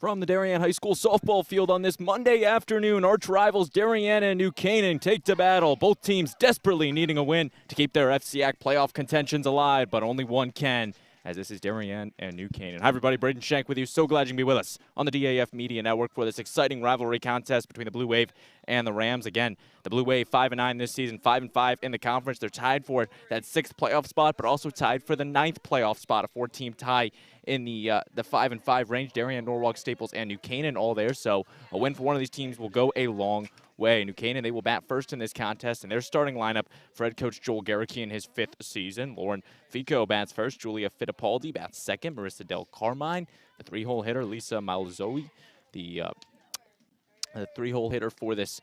From the Darien High School softball field on this Monday afternoon, arch rivals Darien and New Canaan take to battle. Both teams desperately needing a win to keep their FCAC playoff contentions alive, but only one can, as this is Darien and New Canaan. Hi everybody, Braden Shank with you. So glad you can be with us on the DAF Media Network for this exciting rivalry contest between the Blue Wave and the Rams. Again, the Blue Wave 5-9 this season, 5-5 in the conference. They're tied for that 6th playoff spot, but also tied for the 9th playoff spot, a 4-team tie in the 5-5 range. Darien, Norwalk, Staples, and New Canaan all there. So a win for one of these teams will go a long way. New Canaan, they will bat first in this contest, and their starting lineup for head coach Joel Garricky in his 5th season. Lauren Fico bats first. Julia Fittipaldi bats second. Marissa Del Carmine, the 3-hole hitter. Lisa Malzoe, the 3-hole hitter for this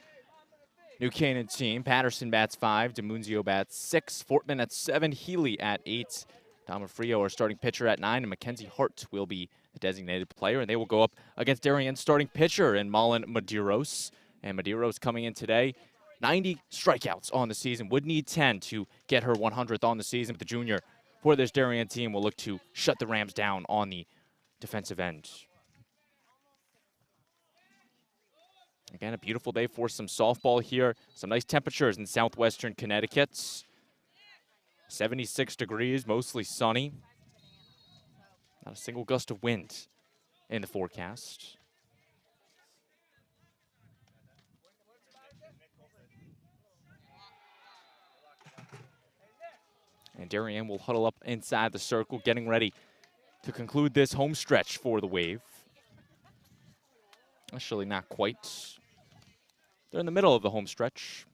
New Canaan team. Patterson bats 5. DeMunzio bats 6. Fortman at 7. Healy at 8. Dama Frio, our starting pitcher, at 9, and Mackenzie Hart will be the designated player, and they will go up against Darien's starting pitcher in Malin Medeiros. And Medeiros coming in today, 90 strikeouts on the season, would need 10 to get her 100th on the season. But the junior for this Darien team will look to shut the Rams down on the defensive end. Again, a beautiful day for some softball here. Some nice temperatures in southwestern Connecticut. 76 degrees, mostly sunny. Not a single gust of wind in the forecast. And Darien will huddle up inside the circle, getting ready to conclude this home stretch for the Wave. Actually, not quite. They're in the middle of the home stretch.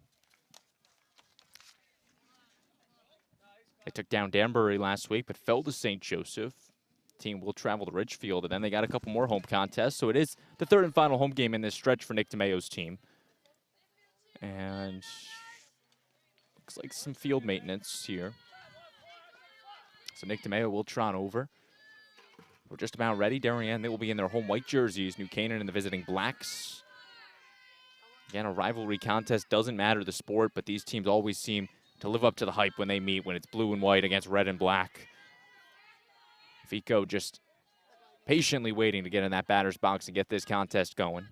They took down Danbury last week, but fell to St. Joseph. Team will travel to Ridgefield, and then they got a couple more home contests. So it is the 3rd and final home game in this stretch for Nick DeMayo's team. And looks like some field maintenance here. So Nick DeMayo will trot over. We're just about ready. Darien, they will be in their home white jerseys. New Canaan in the visiting blacks. Again, a rivalry contest doesn't matter the sport, but these teams always seem to live up to the hype when they meet, when it's blue and white against red and black. Fico just patiently waiting to get in that batter's box and get this contest going.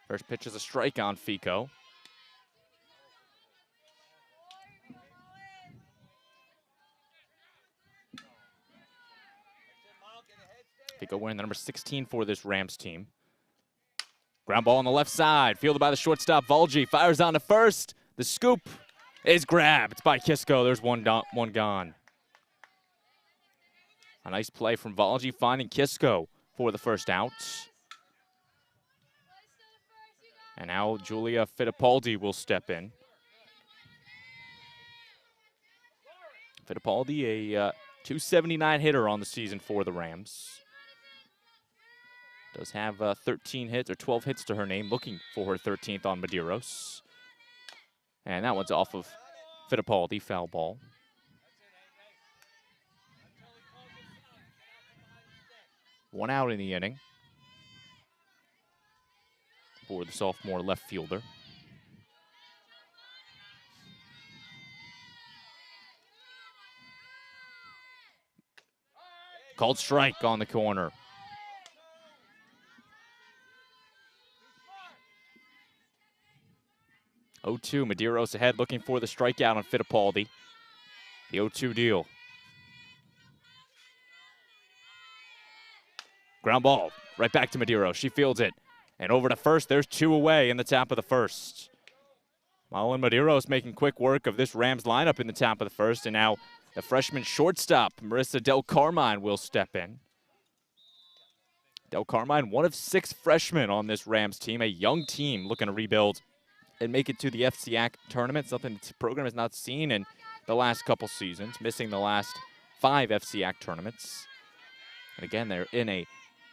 First pitch is a strike on Fico. Fico wearing the number 16 for this Rams team. Ground ball on the left side, fielded by the shortstop, Valji. Fires on to first. The scoop is grabbed by Kisco. There's one gone. A nice play from Valji, finding Kisco for the first out. And now Julia Fittipaldi will step in. Fittipaldi, a .279 hitter on the season for the Rams. Does have 13 hits, or 12 hits to her name, looking for her 13th on Medeiros. And that one's off of Fittipaldi, foul ball. One out in the inning for the sophomore left fielder. Called strike on the corner. (0-2), Medeiros ahead, looking for the strikeout on Fittipaldi. The 0-2 deal. Ground ball, right back to Medeiros. She fields it. And over to first, there's 2 away in the top of the first. Malin Medeiros making quick work of this Rams lineup in the top of the first, and now the freshman shortstop, Marissa Del Carmine, will step in. Del Carmine, one of 6 freshmen on this Rams team, a young team looking to rebuild and make it to the FCAC tournament, something the program has not seen in the last couple seasons, missing the last 5 FCAC tournaments. And again, they're in a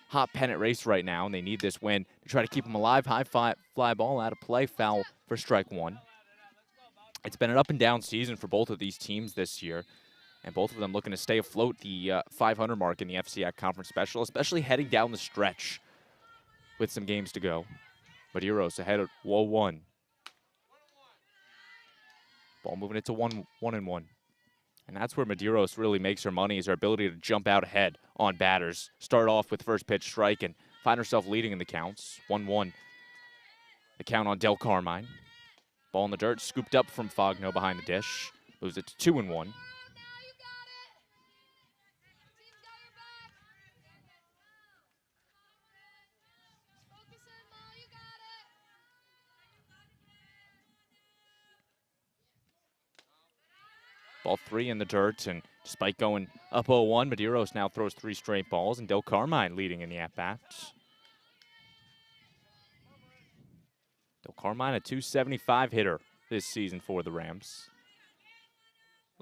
hot pennant race right now, and they need this win to try to keep them alive. High fly ball out of play, foul for strike one. It's been an up-and-down season for both of these teams this year, and both of them looking to stay afloat the 500 mark in the FCAC Conference Special, especially heading down the stretch with some games to go. Medeiros ahead of 0-1. Ball moving it to 1-1. And that's where Medeiros really makes her money, is her ability to jump out ahead on batters. Start off with first pitch strike and find herself leading in the counts. 1-1. The count on Del Carmine. Ball in the dirt, scooped up from Fogno behind the dish. Moves it to 2-1. Ball 3 in the dirt, and despite going up 0-1, Medeiros now throws 3 straight balls, and Del Carmine leading in the at-bat. Del Carmine, a .275 hitter this season for the Rams.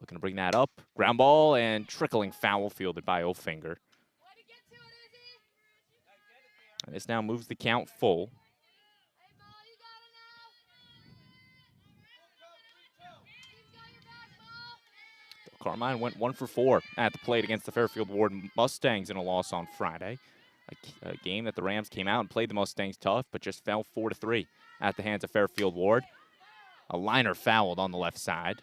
Looking to bring that up. Ground ball and trickling foul fielded by Ofinger. And this now moves the count full. Carmine went 1 for 4 at the plate against the Fairfield Ward Mustangs in a loss on Friday. A game that the Rams came out and played the Mustangs tough, but just fell 4-3 at the hands of Fairfield Ward. A liner fouled on the left side.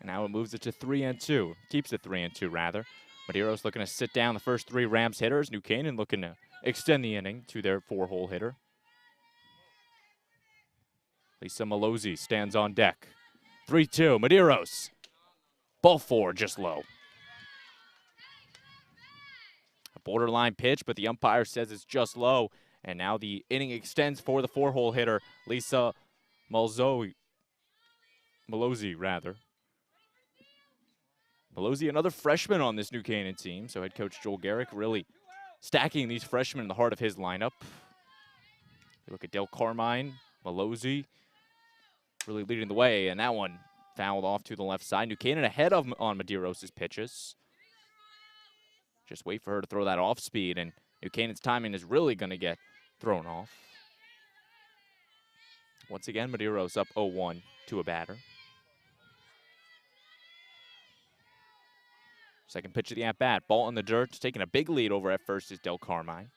And now it moves it to 3-2. Keeps it 3-2 rather. Medeiros looking to sit down the first 3 Rams hitters. New Canaan looking to extend the inning to their 4-hole hitter. Lisa Malozzi stands on deck. 3-2, Medeiros. Ball 4, just low. A borderline pitch, but the umpire says it's just low. And now the inning extends for the 4-hole hitter, Lisa Malozzi, rather. Malozzi, another freshman on this New Canaan team. So head coach Joel Garrick really stacking these freshmen in the heart of his lineup. You look at Del Carmine, Malozzi, really leading the way, and that one fouled off to the left side. New Canaan ahead of on Medeiros' pitches. Just wait for her to throw that off speed, and New Canaan's timing is really going to get thrown off. Once again, Medeiros up 0-1 to a batter. Second pitch of the at-bat. Ball in the dirt, taking a big lead over at first is Del Carmine.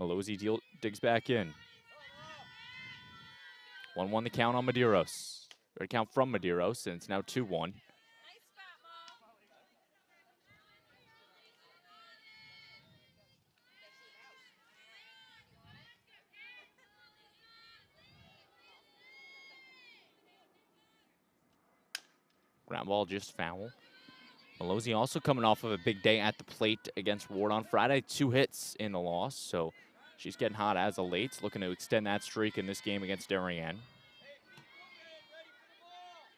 Malozzi digs back in. 1-1 the count on Medeiros. Or count from Medeiros, and it's now 2-1. Ground ball just foul. Malozzi also coming off of a big day at the plate against Ward on Friday. 2 hits in the loss, so she's getting hot as of late. Looking to extend that streak in this game against Darien.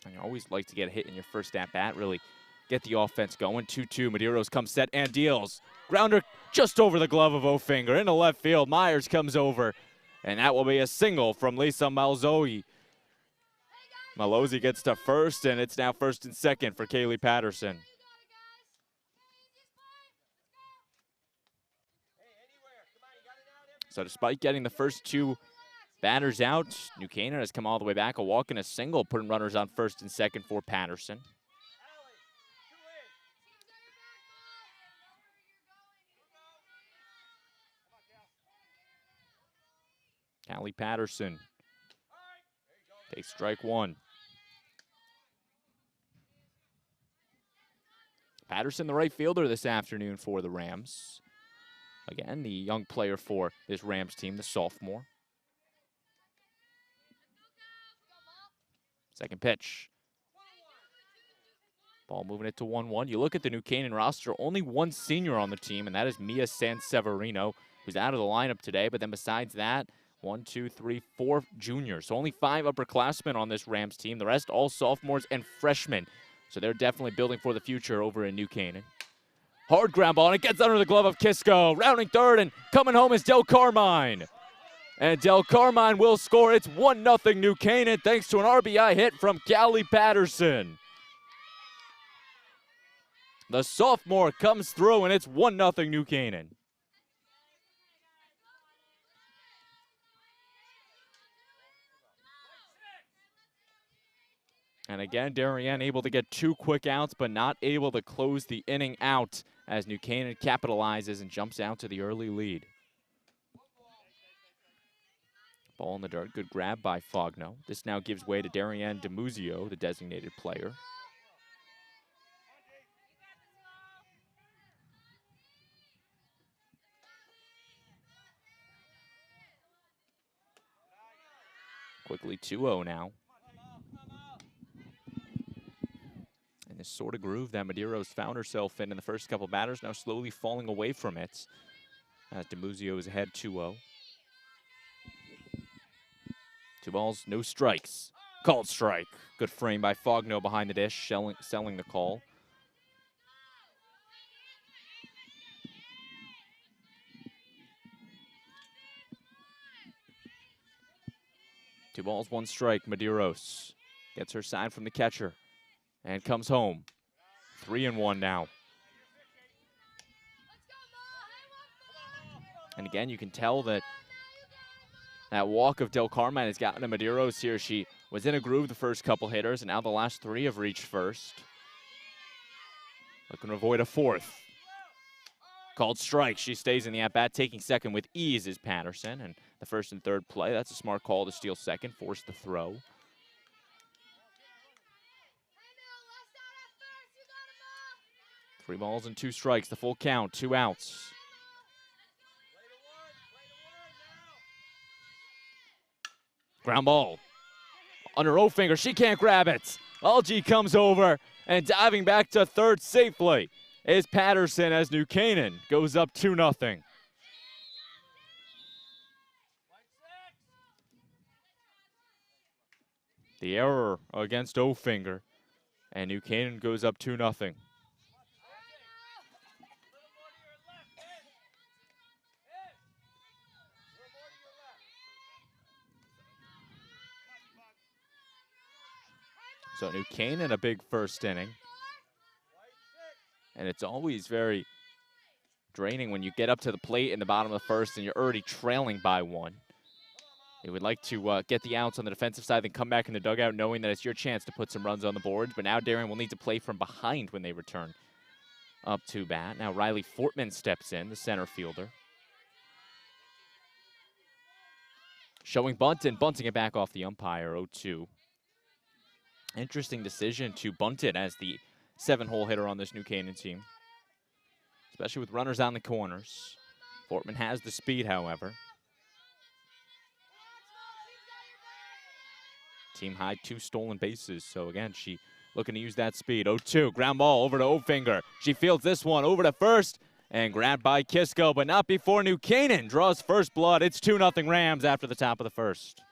And you always like to get a hit in your first at-bat, really get the offense going. 2-2, Medeiros comes set and deals. Grounder just over the glove of Ofinger into left field. Myers comes over, and that will be a single from Lisa Malozzi. Malozzi gets to first, and it's now first and second for Kaylee Patterson. So despite getting the first 2 batters out, New Canaan has come all the way back. A walk and a single, putting runners on first and second for Patterson. Callie Patterson takes strike 1. Patterson, the right fielder this afternoon for the Rams. Again, the young player for this Rams team, the sophomore. Second pitch. Ball moving it to 1-1. You look at the New Canaan roster, only 1 senior on the team, and that is Mia Sanseverino, who's out of the lineup today. But then besides that, 1, 2, 3, 4 juniors. So only 5 upperclassmen on this Rams team. The rest all sophomores and freshmen. So they're definitely building for the future over in New Canaan. Hard ground ball, and it gets under the glove of Kisco. Rounding third, and coming home is Del Carmine. And Del Carmine will score. It's 1-0 New Canaan thanks to an RBI hit from Callie Patterson. The sophomore comes through, and it's 1-0 New Canaan. And again, Darien able to get 2 quick outs, but not able to close the inning out as New Canaan capitalizes and jumps out to the early lead. Ball in the dirt, good grab by Fogno. This now gives way to Darien DeMuzio, the designated player. Quickly 2-0 now. And this sort of groove that Medeiros found herself in the first couple batters, now slowly falling away from it as DeMuzio is ahead 2-0. 2 balls, no strikes. Called strike. Good frame by Fogno behind the dish, selling the call. Two balls, 1 strike. Medeiros gets her sign from the catcher and comes home. 3-1 now. And again, you can tell that walk of Del Carmine has gotten to Medeiros here. She was in a groove the first couple hitters, and now the last 3 have reached first. Looking to avoid a 4th. Called strike. She stays in the at-bat. Taking second with ease is Patterson. And the first and third play, that's a smart call to steal second, force the throw. Three balls and 2 strikes, the full count, 2 outs. Ground ball. Under Ofinger, she can't grab it. Algie comes over and diving back to third safely is Patterson as New Canaan goes up 2-0. The error against Ofinger, and New Canaan goes up 2-0. So New Canaan a big first inning. And it's always very draining when you get up to the plate in the bottom of the first and you're already trailing by 1. You would like to get the outs on the defensive side, then come back in the dugout knowing that it's your chance to put some runs on the board. But now Darien will need to play from behind when they return up to bat. Now Riley Fortman steps in, the center fielder. Showing bunt and bunting it back off the umpire, 0-2. Interesting decision to bunt it as the 7-hole hitter on this New Canaan team, especially with runners on the corners. Fortman has the speed, however. Team high 2 stolen bases, so again, she looking to use that speed. 0-2, ground ball over to Ofinger. She fields this one over to first and grabbed by Kisco, but not before New Canaan draws first blood. It's 2-0 Rams after the top of the first.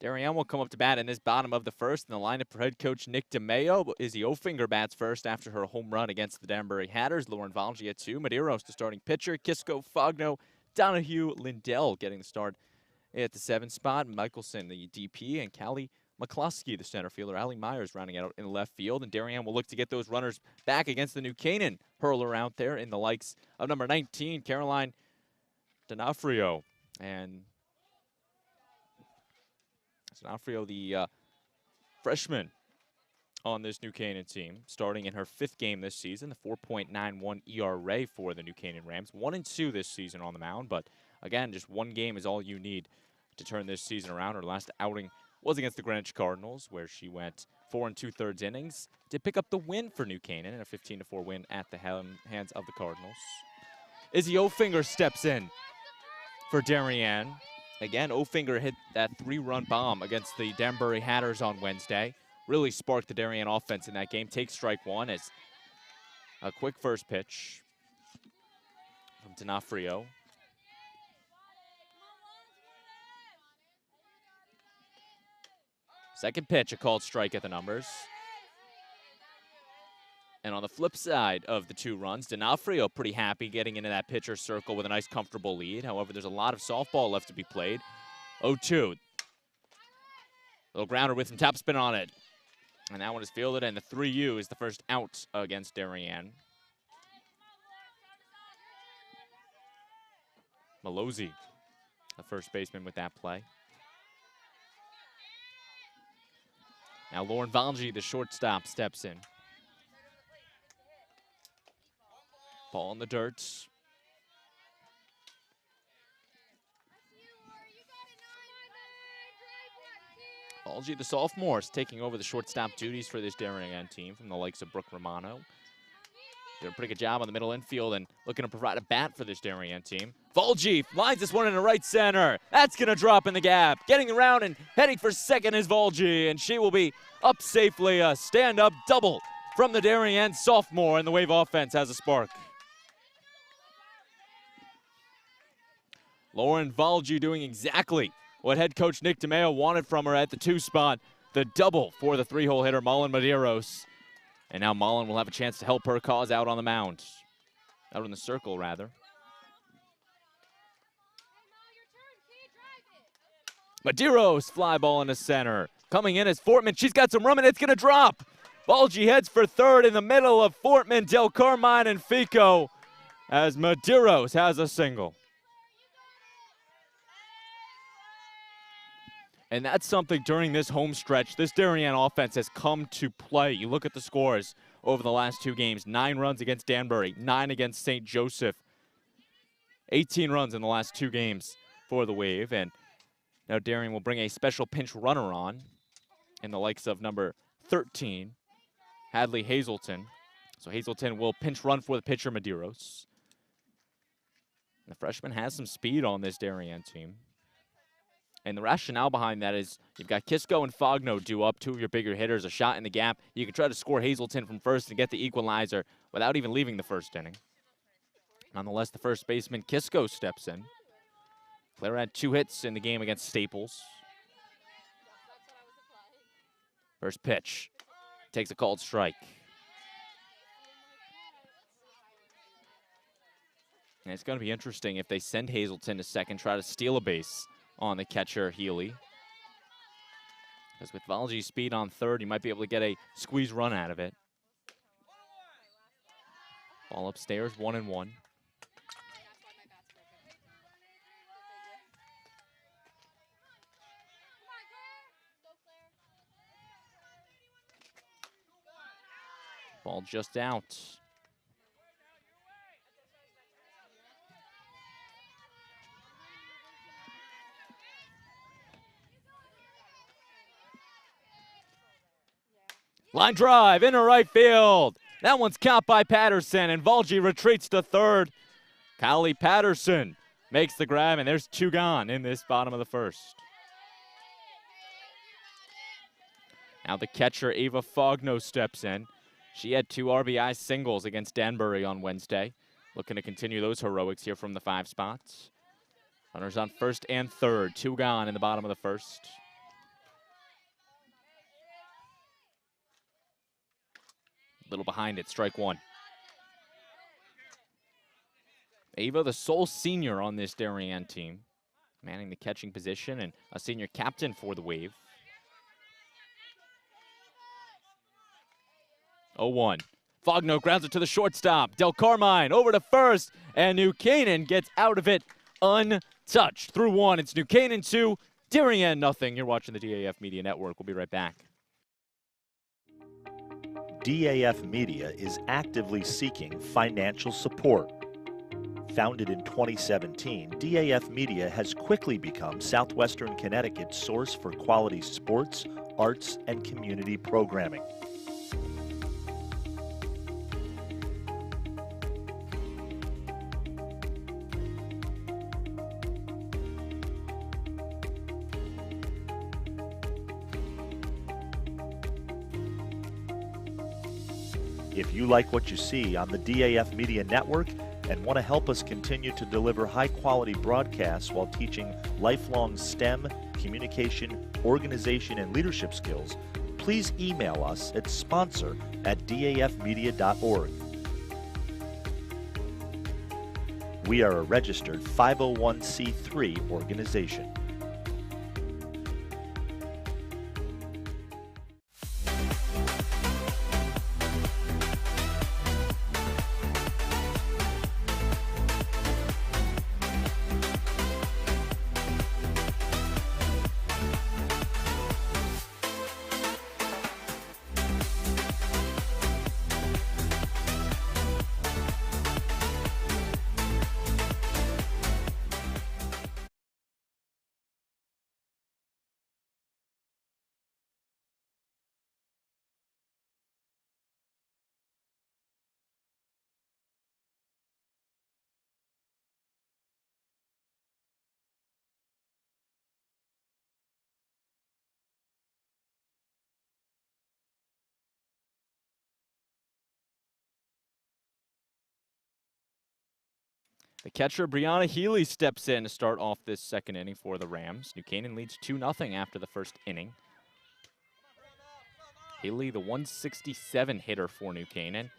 Darien will come up to bat in this bottom of the first, and the lineup for head coach Nick DeMayo. Izzy Ofinger bats first after her home run against the Danbury Hatters. Lauren Valgi at 2. Medeiros, the starting pitcher. Kisco, Fogno, Donahue, Lindell getting the start at the 7 spot. Michelson, the DP, and Callie McCluskey, the center fielder. Allie Myers rounding out in the left field. And Darien will look to get those runners back against the New Canaan hurler out there in the likes of number 19, Caroline D'Onofrio. And D'Onofrio, the freshman on this New Canaan team, starting in her 5th game this season, the 4.91 ERA for the New Canaan Rams. 1-2 this season on the mound, but again, just one game is all you need to turn this season around. Her last outing was against the Greenwich Cardinals, where she went 4 2/3 innings. Did pick up the win for New Canaan in a 15-4 win at the hands of the Cardinals. Izzy Ofinger steps in for Darien. Again, Ofinger hit that 3-run bomb against the Danbury Hatters on Wednesday. Really sparked the Darien offense in that game. Takes strike one as a quick first pitch from D'Onofrio. Second pitch, a called strike at the numbers. And on the flip side of the 2 runs, D'Onofrio pretty happy getting into that pitcher's circle with a nice comfortable lead. However, there's a lot of softball left to be played. 0-2. Little grounder with some topspin on it. And that one is fielded, and the 3-U is the first out against Darien. Malozzi, the first baseman with that play. Now Lauren Valji, the shortstop, steps in. Ball in the dirt. Valji, the sophomore, is taking over the shortstop duties for this Darien team from the likes of Brooke Romano. Did a pretty good job on the middle infield and looking to provide a bat for this Darien team. Valji lines this one into right center. That's going to drop in the gap. Getting around and heading for second is Valji, and she will be up safely. A stand-up double from the Darien sophomore, and the Wave offense has a spark. Lauren Valji doing exactly what head coach Nick DeMeo wanted from her at the 2 spot. The double for the 3-hole hitter, Mullen Medeiros. And now Mullen will have a chance to help her cause out on the mound. Out in the circle, rather. Medeiros, fly ball into center. Coming in is Fortman. She's got some room, and it's going to drop. Valji heads for third in the middle of Fortman, Del Carmine, and Fico, as Medeiros has a single. And that's something during this home stretch this Darien offense has come to play. You look at the scores over the last 2 games. 9 runs against Danbury, 9 against St. Joseph. 18 runs in the last 2 games for the Wave. And now Darien will bring a special pinch runner on in the likes of number 13, Hadley Hazelton. So Hazelton will pinch run for the pitcher, Medeiros. The freshman has some speed on this Darien team. And the rationale behind that is you've got Kisco and Fogno due up, 2 of your bigger hitters, a shot in the gap. You can try to score Hazelton from first and get the equalizer without even leaving the first inning. Nonetheless, the first baseman, Kisco, steps in. Claire had 2 hits in the game against Staples. First pitch. Takes a called strike. And it's going to be interesting if they send Hazelton to second, try to steal a base on the catcher, Healy. Because with Valji's speed on third, you might be able to get a squeeze run out of it. Ball upstairs, 1-1. Ball just out. Line drive into right field. That one's caught by Patterson, and Valji retreats to third. Kylie Patterson makes the grab, and there's 2 gone in this bottom of the first. Now the catcher, Ava Fogno, steps in. She had 2 RBI singles against Danbury on Wednesday. Looking to continue those heroics here from the 5 spots. Runners on first and third. 2 gone in the bottom of the first. Little behind it, strike 1. Ava, the sole senior on this Darien team, manning the catching position and a senior captain for the Wave. 0-1. Fogno grounds it to the shortstop. Del Carmine over to first, and New Canaan gets out of it untouched. Through 1, it's New Canaan 2, Darien nothing. You're watching the DAF Media Network. We'll be right back. DAF Media is actively seeking financial support. Founded in 2017, DAF Media has quickly become Southwestern Connecticut's source for quality sports, arts, and community programming. If you like what you see on the DAF Media Network and want to help us continue to deliver high-quality broadcasts while teaching lifelong STEM, communication, organization, and leadership skills, please email us at sponsor@dafmedia.org. We are a registered 501c3 organization. The catcher, Brianna Healy, steps in to start off this second inning for the Rams. New Canaan leads 2-0 after the first inning. Healy, the 167 hitter for New Canaan.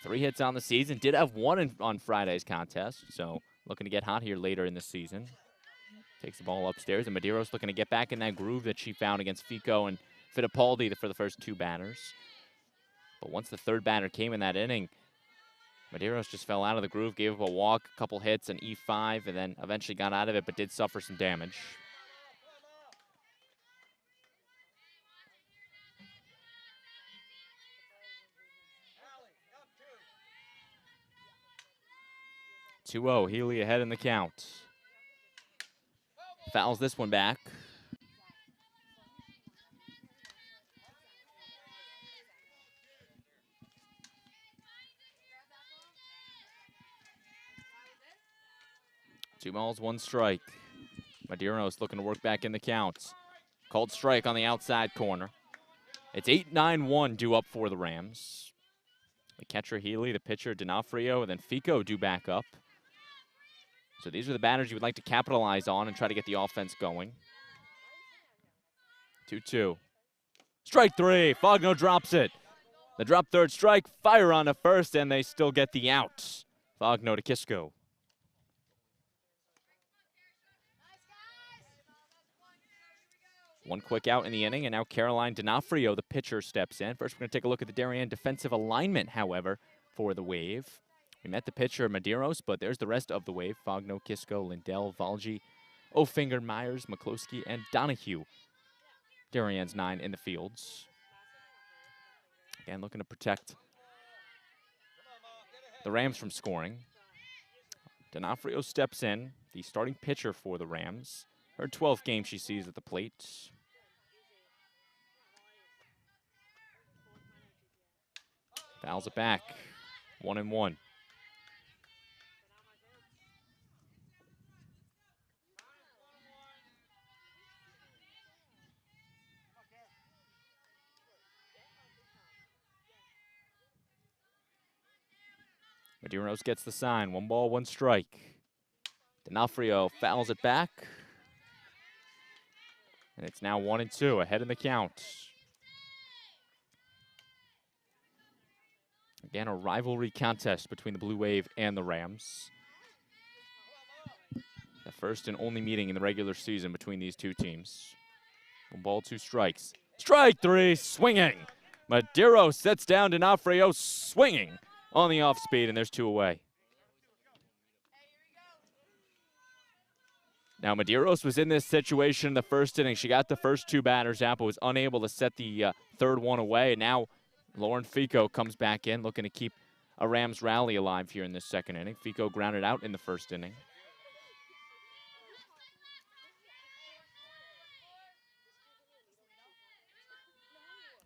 3 hits on the season. Did have one on Friday's contest, so looking to get hot here later in the season. Takes the ball upstairs, and Medeiros looking to get back in that groove that she found against Fico and Fittipaldi for the first 2 batters. But once the third batter came in that inning, Medeiros just fell out of the groove, gave up a walk, a couple hits, an E5, and then eventually got out of it, but did suffer some damage. (2-0), Healy ahead in the count. Fouls this one back. Two balls, 1 strike. Medeiros looking to work back in the count. Called strike on the outside corner. It's 8-9-1 due up for the Rams. The catcher Healy, the pitcher D'Onofrio, and then Fico due back up. So these are the batters you would like to capitalize on and try to get the offense going. 2-2. Strike 3. Fogno drops it. The drop third strike, fire on to first, and they still get the out. Fogno to Kisco. One quick out in the inning, and now Caroline D'Onofrio, the pitcher, steps in. First, we're going to take a look at the Darien defensive alignment, however, for the Wave. We met the pitcher, Medeiros, but there's the rest of the Wave. Fogno, Kisco, Lindell, Valji, Ofinger, Myers, McCloskey, and Donahue. Darien's 9 in the fields. Again, looking to protect the Rams from scoring. D'Onofrio steps in, the starting pitcher for the Rams. Her 12th game she sees at the plate. Fouls it back. 1-1. Medeiros gets the sign. 1 ball, 1 strike. D'Onofrio fouls it back. And it's now 1-2, ahead in the count. Again, a rivalry contest between the Blue Wave and the Rams. The first and only meeting in the regular season between these two teams. 1 ball, 2 strikes. Strike 3, swinging. Medeiros sets down D'Onofrio, swinging on the off speed, and there's 2 away. Now, Medeiros was in this situation in the first inning. She got the first 2 batters out, but was unable to set the third one away. And now Lauren Fico comes back in, looking to keep a Rams rally alive here in this second inning. Fico grounded out in the first inning.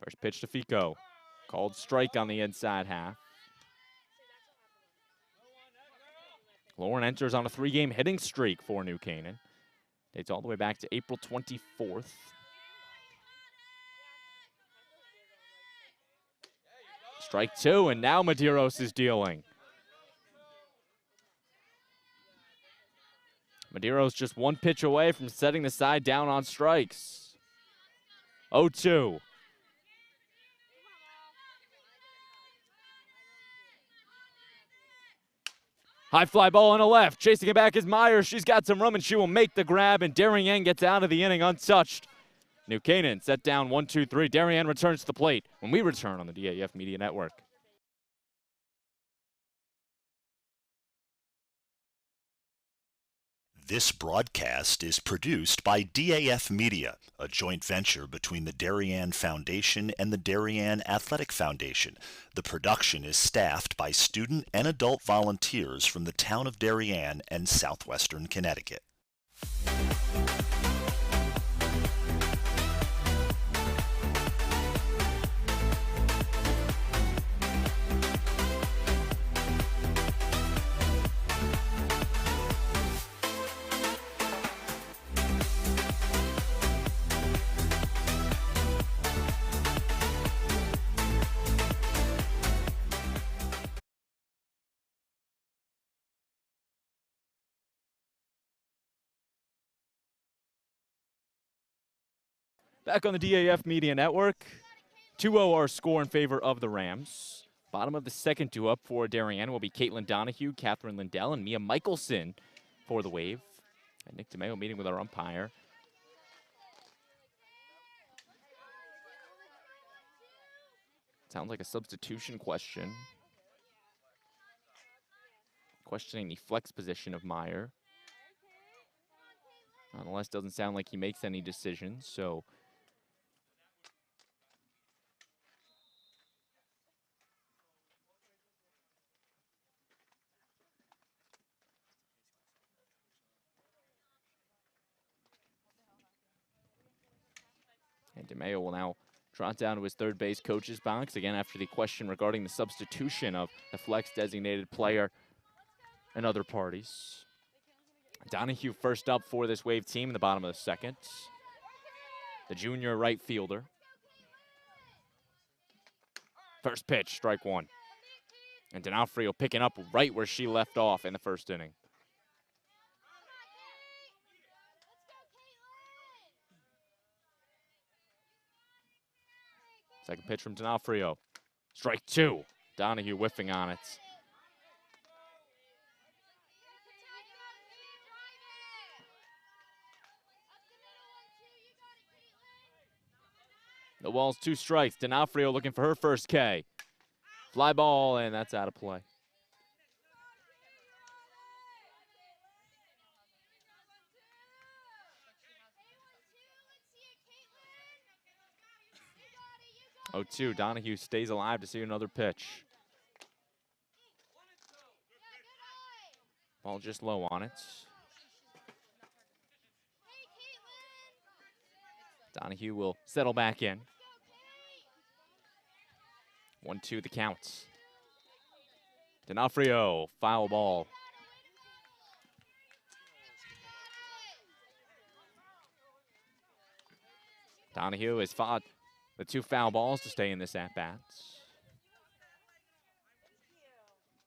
First pitch to Fico. Called strike on the inside half. Lauren enters on a 3-game hitting streak for New Canaan. Dates all the way back to April 24th. Strike 2, and now Medeiros is dealing. Medeiros just one pitch away from setting the side down on strikes. 0-2. High fly ball on the left. Chasing it back is Meyer. She's got some room, and she will make the grab, and Darien gets out of the inning untouched. New Canaan set down 1-2-3. Darien returns to the plate when we return on the DAF Media Network. This broadcast is produced by DAF Media, a joint venture between the Darien Foundation and the Darien Athletic Foundation. The production is staffed by student and adult volunteers from the town of Darien and southwestern Connecticut. Back on the DAF Media Network, 2-0 our score in favor of the Rams. Bottom of the second due up for Darien will be Caitlin Donahue, Catherine Lindell, and Mia Michelson for the Wave. And Nick DeMeo meeting with our umpire. Sounds like a substitution question. Questioning the flex position of Meyer. Nonetheless, doesn't sound like he makes any decisions, so and DeMeo will now trot down to his third base coach's box, again after the question regarding the substitution of the flex designated player and other parties. Donahue first up for this Wave team in the bottom of the second. The junior right fielder. First pitch, strike 1. And D'Onofrio picking up right where she left off in the first inning. Second pitch from D'Onofrio. Strike 2. Donahue whiffing on it. The ball's 2 strikes. D'Onofrio looking for her first K. Fly ball, and that's out of play. Oh, 2. Donahue stays alive to see another pitch. Ball just low on it. Donahue will settle back in. 1-2 the count. D'Onofrio, foul ball. Donahue has fought the 2 foul balls to stay in this at-bat.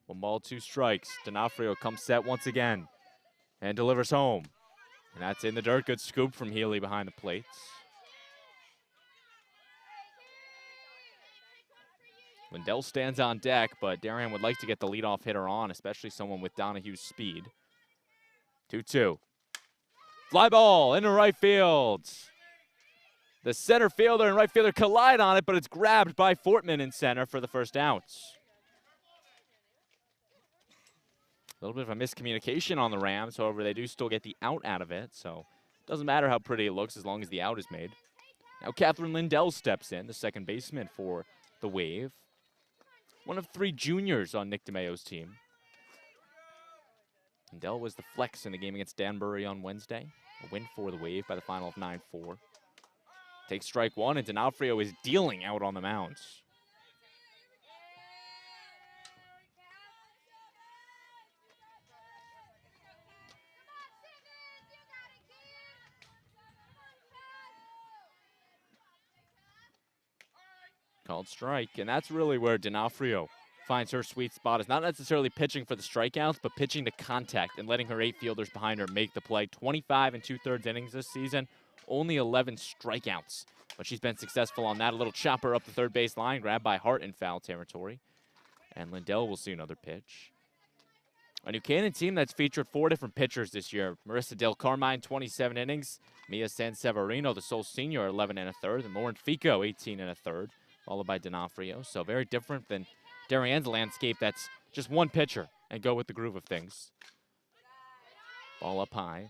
1 ball, 2 strikes. D'Onofrio comes set once again and delivers home. And that's in the dirt. Good scoop from Healy behind the plates. Lindell stands on deck, but Darien would like to get the leadoff hitter on, especially someone with Donahue's speed. 2-2. Fly ball into right field. The center fielder and right fielder collide on it, but it's grabbed by Fortman in center for the first out. A little bit of a miscommunication on the Rams. However, they do still get the out of it, so it doesn't matter how pretty it looks as long as the out is made. Now Catherine Lindell steps in, the second baseman for the Wave. One of 3 juniors on Nick DeMayo's team. Lindell was the flex in the game against Danbury on Wednesday. A win for the Wave by the final of 9-4. Takes strike 1, and D'Onofrio is dealing out on the mounds. Called strike, and that's really where D'Onofrio finds her sweet spot. Is not necessarily pitching for the strikeouts, but pitching to contact and letting her 8 fielders behind her make the play. 25 2/3 innings this season, only 11 strikeouts. But she's been successful on that. A little chopper up the third base line, grabbed by Hart in foul territory. And Lindell will see another pitch. A New Canaan team that's featured 4 different pitchers this year. Marissa Del Carmine, 27 innings. Mia Sanseverino, the sole senior, 11 1/3. And Lauren Fico, 18 1/3. Followed by D'Onofrio. So very different than Darien's landscape that's just one pitcher and go with the groove of things. Ball up high.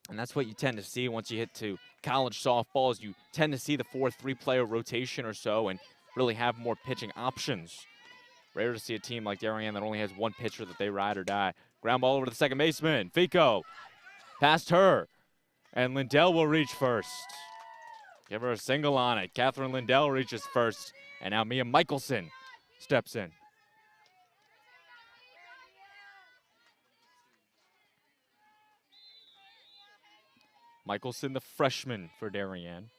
And that's what you tend to see once you hit to college softball, is you tend to see the 4-3-player rotation or so and really have more pitching options. Rare to see a team like Darien that only has one pitcher that they ride or die. Ground ball over to the second baseman. Fico past her. And Lindell will reach first. Give her a single on it. Catherine Lindell reaches first. And now Mia Michelson steps in. Michelson, the freshman for Darien.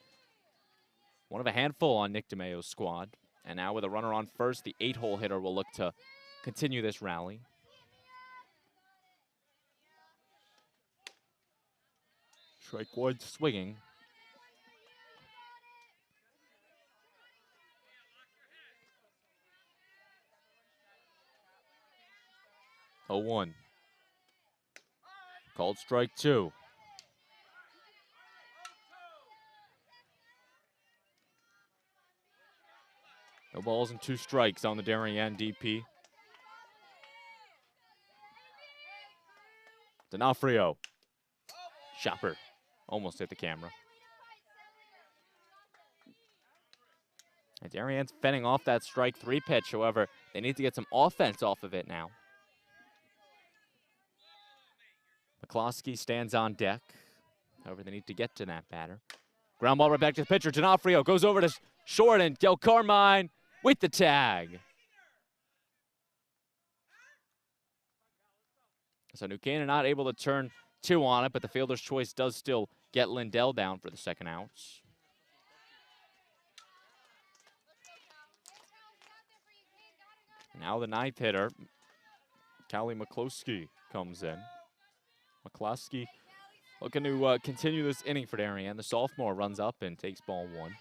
One of a handful on Nick DeMayo's squad. And now with a runner on first, the 8-hole hitter will look to continue this rally. Strike 1 swinging. Oh, 1. Called strike 2. No balls and 2 strikes on the Darien DP. D'Onofrio. Chopper. Almost hit the camera. And Darien's fending off that strike 3 pitch. However, they need to get some offense off of it now. McCloskey stands on deck. However, they need to get to that batter. Ground ball right back to the pitcher. D'Onofrio goes over to short, and Del Carmine with the tag. So New Canaan not able to turn 2 on it, but the fielder's choice does still get Lindell down for the second out. Now the 9th hitter, Callie McCloskey, comes in. McCloskey looking to continue this inning for Darien. The sophomore runs up and takes ball 1.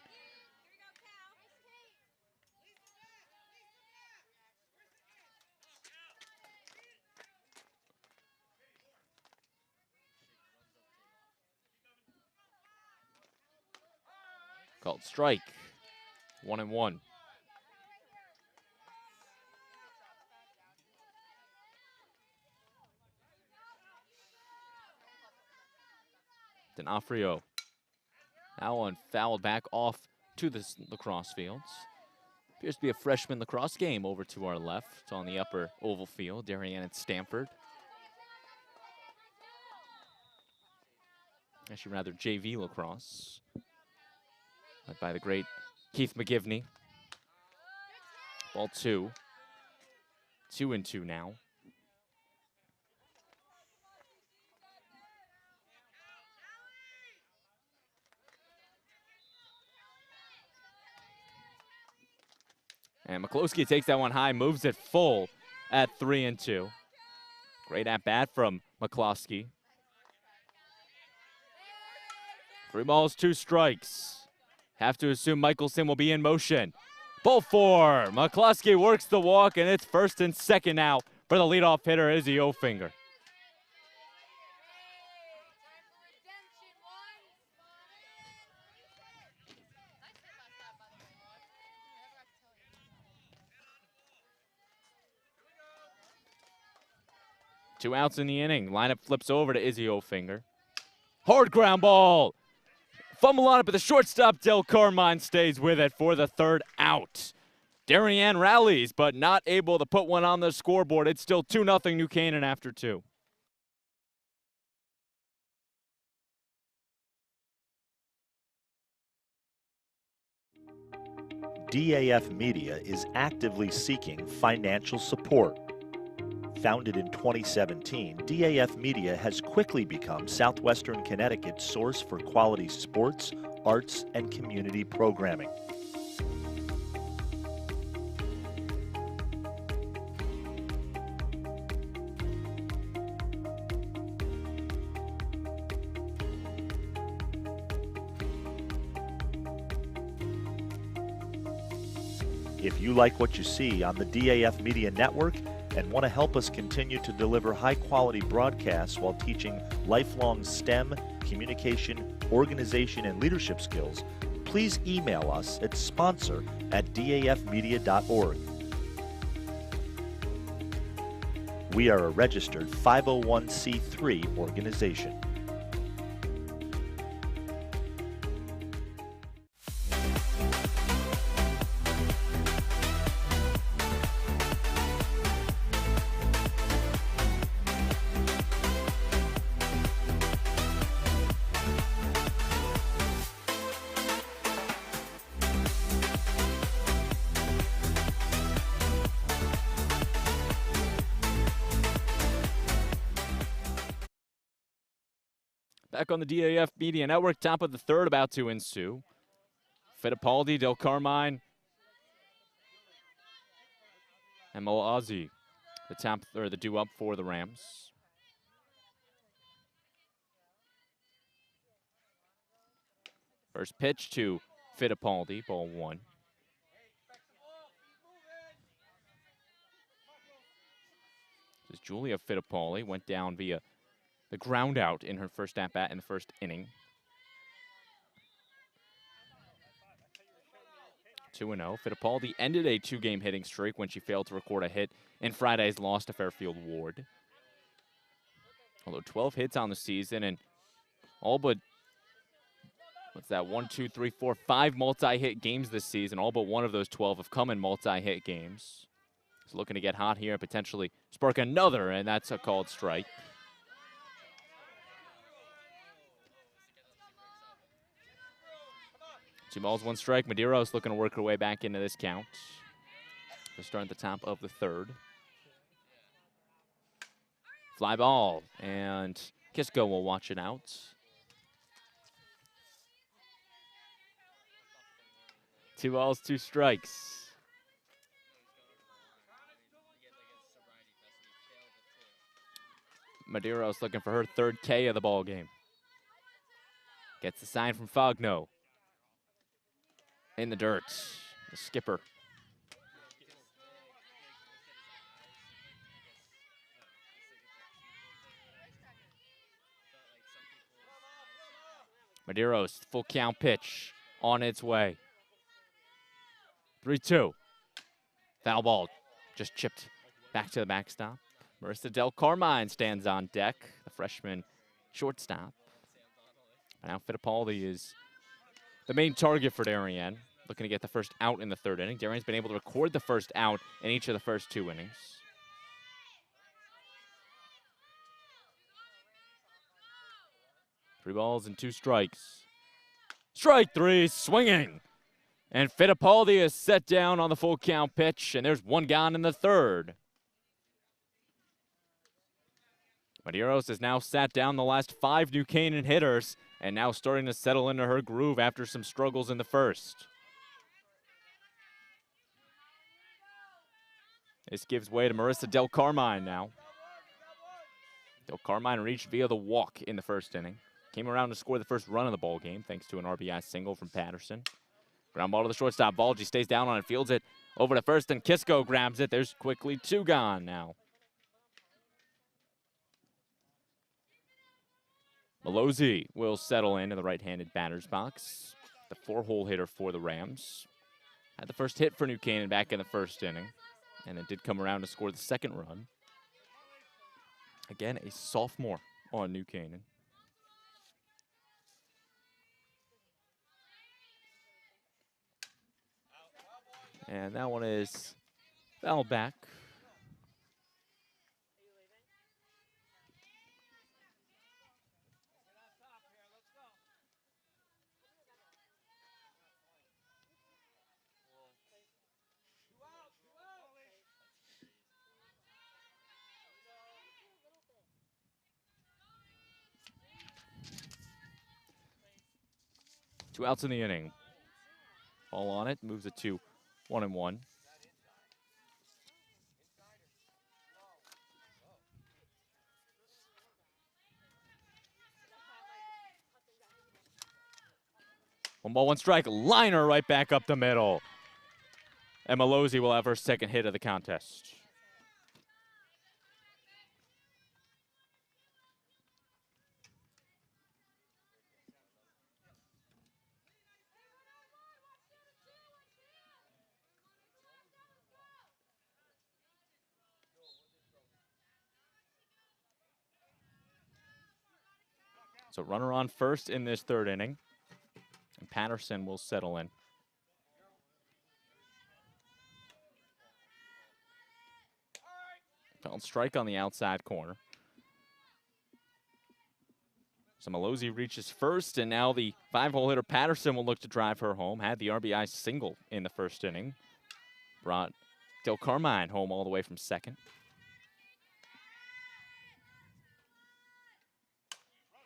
Called strike. 1-1. D'Onofrio now on fouled back off to the lacrosse fields. Appears to be a freshman lacrosse game over to our left on the upper oval field. Darien and Stanford. Actually, rather JV lacrosse. Led by the great Keith McGivney. Ball 2. 2-2 now. And McCloskey takes that one high, moves it full at 3-2. Great at bat from McCloskey. 3 balls, 2 strikes. Have to assume Michelson will be in motion. Ball 4. McCloskey works the walk, and it's first and second now for the leadoff hitter, Izzy Ofinger. Two outs in the inning. Lineup flips over to Izzy Ofinger. Hard ground ball. Fumble on it, but the shortstop, Del Carmine, stays with it for the 3rd out. Darien rallies, but not able to put one on the scoreboard. It's still 2-0 New Canaan after 2. DAF Media is actively seeking financial support. Founded in 2017, DAF Media has quickly become Southwestern Connecticut's source for quality sports, arts, and community programming. If you like what you see on the DAF Media Network and want to help us continue to deliver high-quality broadcasts while teaching lifelong STEM, communication, organization, and leadership skills, please email us at sponsor@dafmedia.org. We are a registered 501c3 organization. Back on the DAF Media Network, top of the third about to ensue. Fittipaldi, Del Carmine, and Moazi, the due up for the Rams. First pitch to Fittipaldi, ball 1. This is Julia Fittipaldi, went down via the ground out in her first at-bat in the first inning. 2-0. Fittipaldi ended a 2-game hitting streak when she failed to record a hit in Friday's loss to Fairfield Ward. Although 12 hits on the season and all but, 5 multi-hit games this season. All but one of those 12 have come in multi-hit games. She's looking to get hot here and potentially spark another, and that's a called strike. 2 balls, 1 strike. Medeiros looking to work her way back into this count. We'll start at the top of the third. Fly ball, and Kisco will watch it out. 2 balls, 2 strikes. Medeiros looking for her 3rd K of the ball game. Gets the sign from Fogno. In the dirt, the skipper. Medeiros, full count pitch on its way. 3-2. Foul ball, just chipped back to the backstop. Marissa Del Carmine stands on deck, the freshman shortstop. And now Fittipaldi is the main target for Darien, looking to get the first out in the 3rd inning. Darien's been able to record the first out in each of the first 2 innings. Three balls and 2 strikes. Strike 3, swinging. And Fittipaldi is set down on the full count pitch, and there's 1 gone in the 3rd. Medeiros has now sat down the last 5 New Canaan hitters, and now starting to settle into her groove after some struggles in the 1st. This gives way to Marissa Del Carmine now. Del Carmine reached via the walk in the 1st inning. Came around to score the first run of the ball game thanks to an RBI single from Patterson. Ground ball to the shortstop. Balgi stays down on it, fields it over to first, and Kisco grabs it. There's quickly 2 gone now. Malozzi will settle in the right-handed batter's box. The 4-hole hitter for the Rams. Had the first hit for New Canaan back in the 1st inning, and it did come around to score the 2nd run. Again, a sophomore on New Canaan. And that one is foul back. Two outs in the inning. Ball on it, moves it to 1-1. One ball, one strike. Liner right back up the middle. And Malozzi will have her second hit of the contest. So runner on first in this third inning. And Patterson will settle in. Foul strike on the outside corner. So Malozzi reaches first, and now the 5-hole hitter Patterson will look to drive her home. Had the RBI single in the first inning. Brought Del Carmine home all the way from second.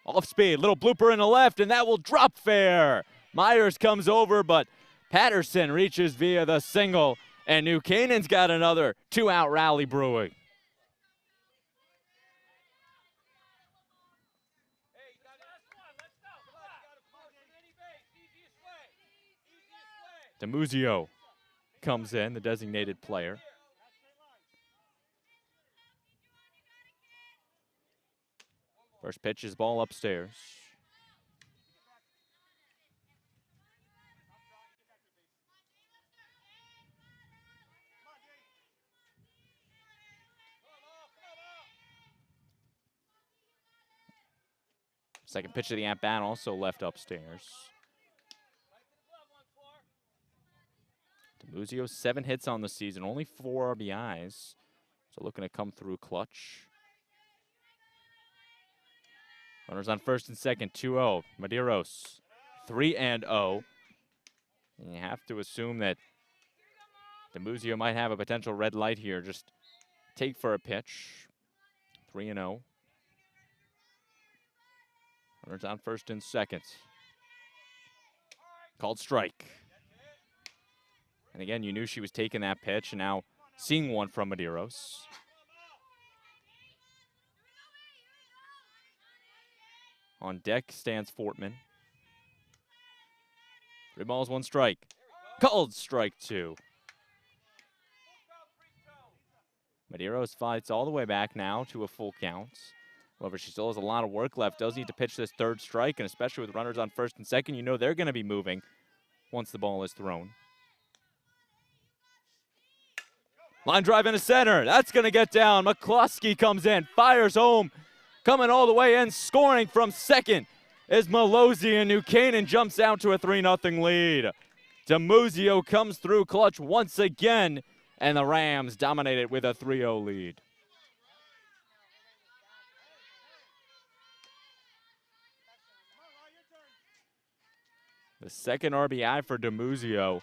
Off speed, little blooper in the left, and that will drop fair. Myers comes over, but Patterson reaches via the single, and New Canaan's got another two-out rally brewing. DeMuzio comes in, the designated player. First pitch is ball upstairs. Second pitch of the at-bat also left upstairs. DeMuzio, 7 hits on the season, only 4 RBIs. So looking to come through clutch. Runners on first and second, 2-0. Medeiros, 3-0. And you have to assume that DeMuzio might have a potential red light here. Just take for a pitch. 3-0. Runners on first and second. Called strike. And again, you knew she was taking that pitch, and now seeing one from Medeiros. On deck stands Fortman. 3 balls, 1 strike. Called strike 2. Medeiros fights all the way back now to a full count. However, she still has a lot of work left. Does need to pitch this third strike, and especially with runners on first and second, you know they're going to be moving once the ball is thrown. Line drive into center. That's going to get down. McCluskey comes in, fires home. Coming all the way in, scoring from second is Malozzi, and New Canaan jumps out to a 3-0 lead. DeMuzio comes through clutch once again, and the Rams dominate it with a 3-0 lead. The second RBI for DeMuzio.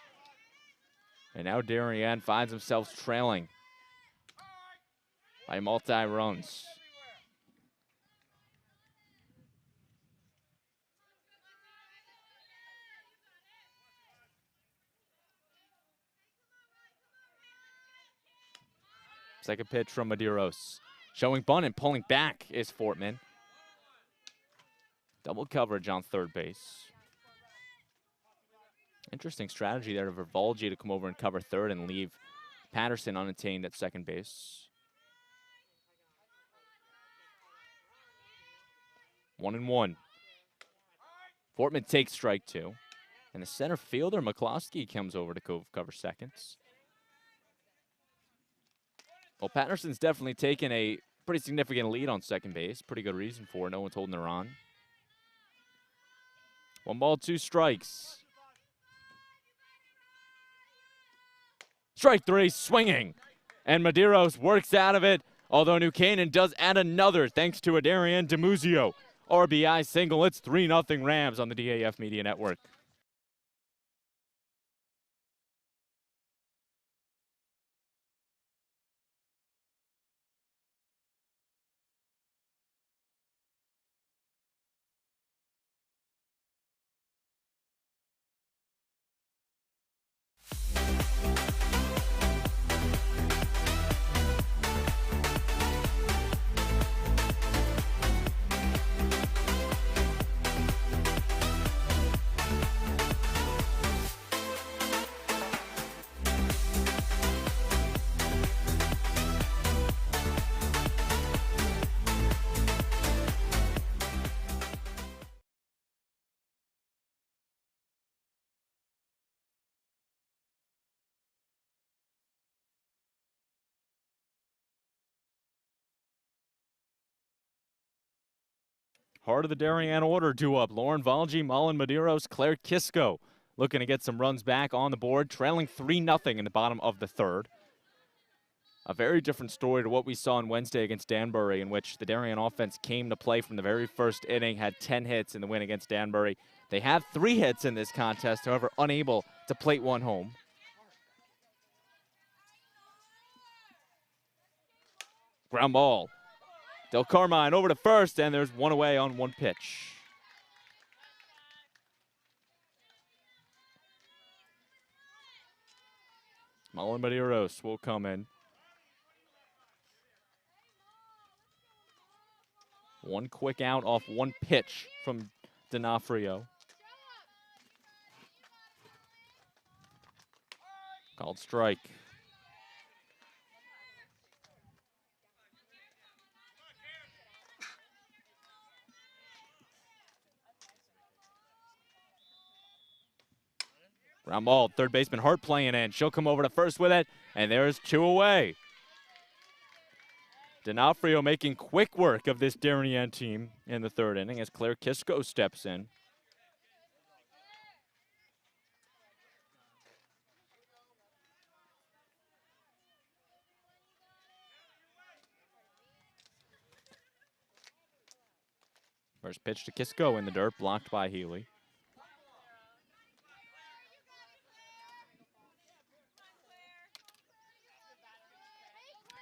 And now Darien finds themselves trailing by multi-runs. Second pitch from Medeiros. Showing bunt and pulling back is Fortman. Double coverage on third base. Interesting strategy there of Vervalgi to come over and cover third and leave Patterson unattained at second base. 1-1. Fortman takes strike 2. And the center fielder, McCloskey, comes over to cover seconds. Well, Patterson's definitely taken a pretty significant lead on second base. Pretty good reason for it. No one's holding her on. 1 ball, 2 strikes. Strike three, swinging. And Medeiros works out of it, although New Canaan does add another thanks to a Darien DiMuzio RBI single. It's 3-0 Rams on the DAF Media Network. Heart of the Darien order, two up. Lauren Valji, Mullen Medeiros, Claire Kisco looking to get some runs back on the board, trailing 3-0 in the bottom of the third. A very different story to what we saw on Wednesday against Danbury, in which the Darien offense came to play from the very first inning, had 10 hits in the win against Danbury. They have 3 hits in this contest, however, unable to plate one home. Ground ball. Del Carmine over to first, and there's one away on one pitch. Mullen Medeiros will come in. One quick out off one pitch from D'Onofrio. Called strike. Ground ball, third baseman Hart playing in. She'll come over to first with it, and there's 2 away. D'Onofrio making quick work of this Darien team in the third inning as Claire Kisco steps in. First pitch to Kisco in the dirt, blocked by Healy.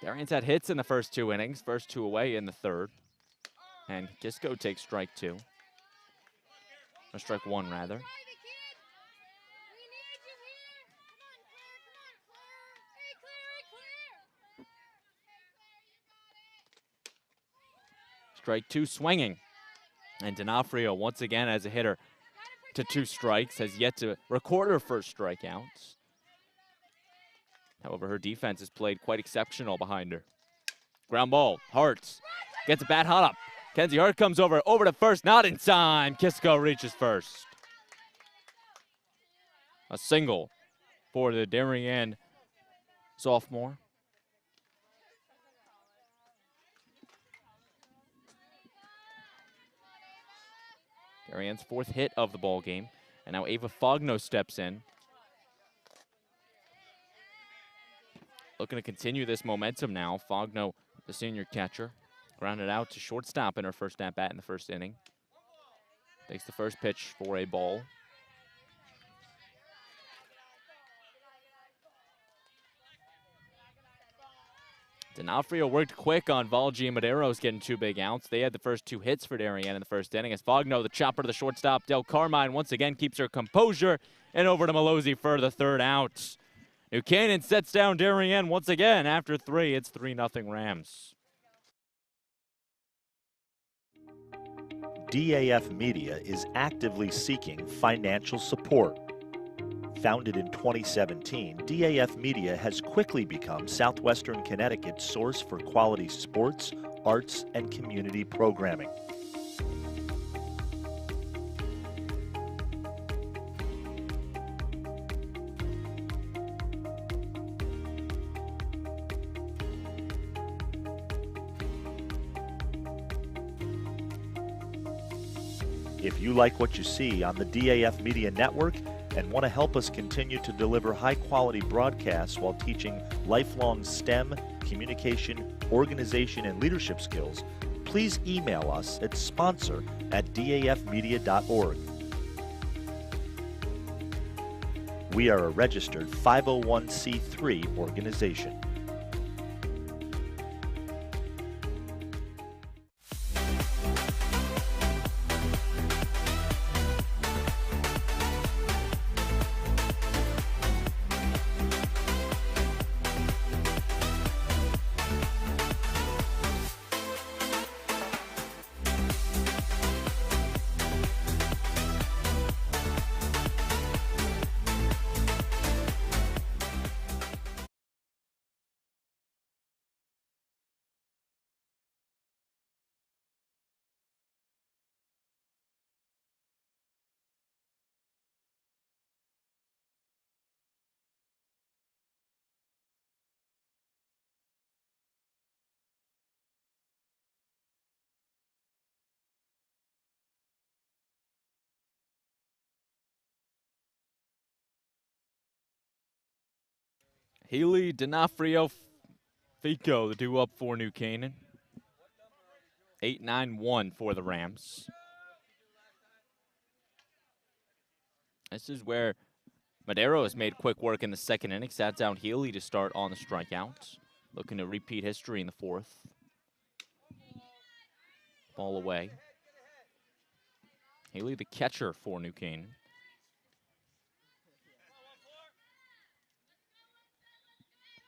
Darien's had hits in the first 2 innings, first 2 away in the third. And Kisco takes strike 2. Or strike 1, rather. Strike 2, swinging. And D'Onofrio, once again, as a hitter to 2 strikes, has yet to record her first strikeouts. However, her defense has played quite exceptional behind her. Ground ball, Hart gets a bat hot up. Kenzie Hart comes over to first, not in time. Kisco reaches first. A single for the Darien sophomore. Darien's 4th hit of the ball game, and now Ava Fogno steps in. Looking to continue this momentum now. Fogno, the senior catcher, grounded out to shortstop in her first at-bat in the first inning. Takes the first pitch for a ball. D'Onofrio worked quick on Valji and Medeiros getting 2 big outs. They had the first 2 hits for Darien in the first inning as Fogno, the chopper to the shortstop, Del Carmine, once again keeps her composure, and over to Malozzi for the 3rd out. New Canaan sets down Darien once again after 3. It's 3-0 Rams. DAF Media is actively seeking financial support. Founded in 2017, DAF Media has quickly become Southwestern Connecticut's source for quality sports, arts, and community programming. If you like what you see on the DAF Media Network and want to help us continue to deliver high-quality broadcasts while teaching lifelong STEM, communication, organization, and leadership skills, please email us at sponsor@dafmedia.org. We are a registered 501c3 organization. Healy, D'Onofrio, Fico, the two up for New Canaan. 8-9-1 for the Rams. This is where Madero has made quick work in the second inning. Sat down Healy to start on the strikeout. Looking to repeat history in the fourth. Ball away. Healy, the catcher for New Canaan.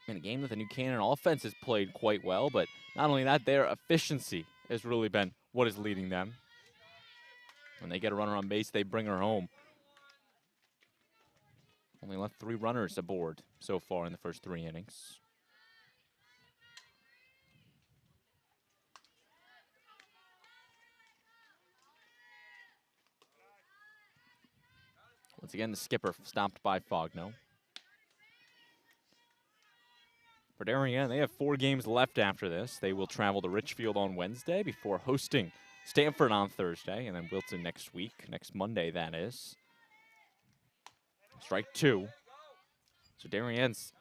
In a game that the New Canaan offense has played quite well, but not only that, their efficiency has really been what is leading them. When they get a runner on base, they bring her home. Only left 3 runners aboard so far in the first 3 innings. Once again, the skipper stopped by Fogno. For Darien, they have 4 games left after this. They will travel to Richfield on Wednesday before hosting Stanford on Thursday, and then Wilton next week, next Monday, that is. Strike 2. So Darien's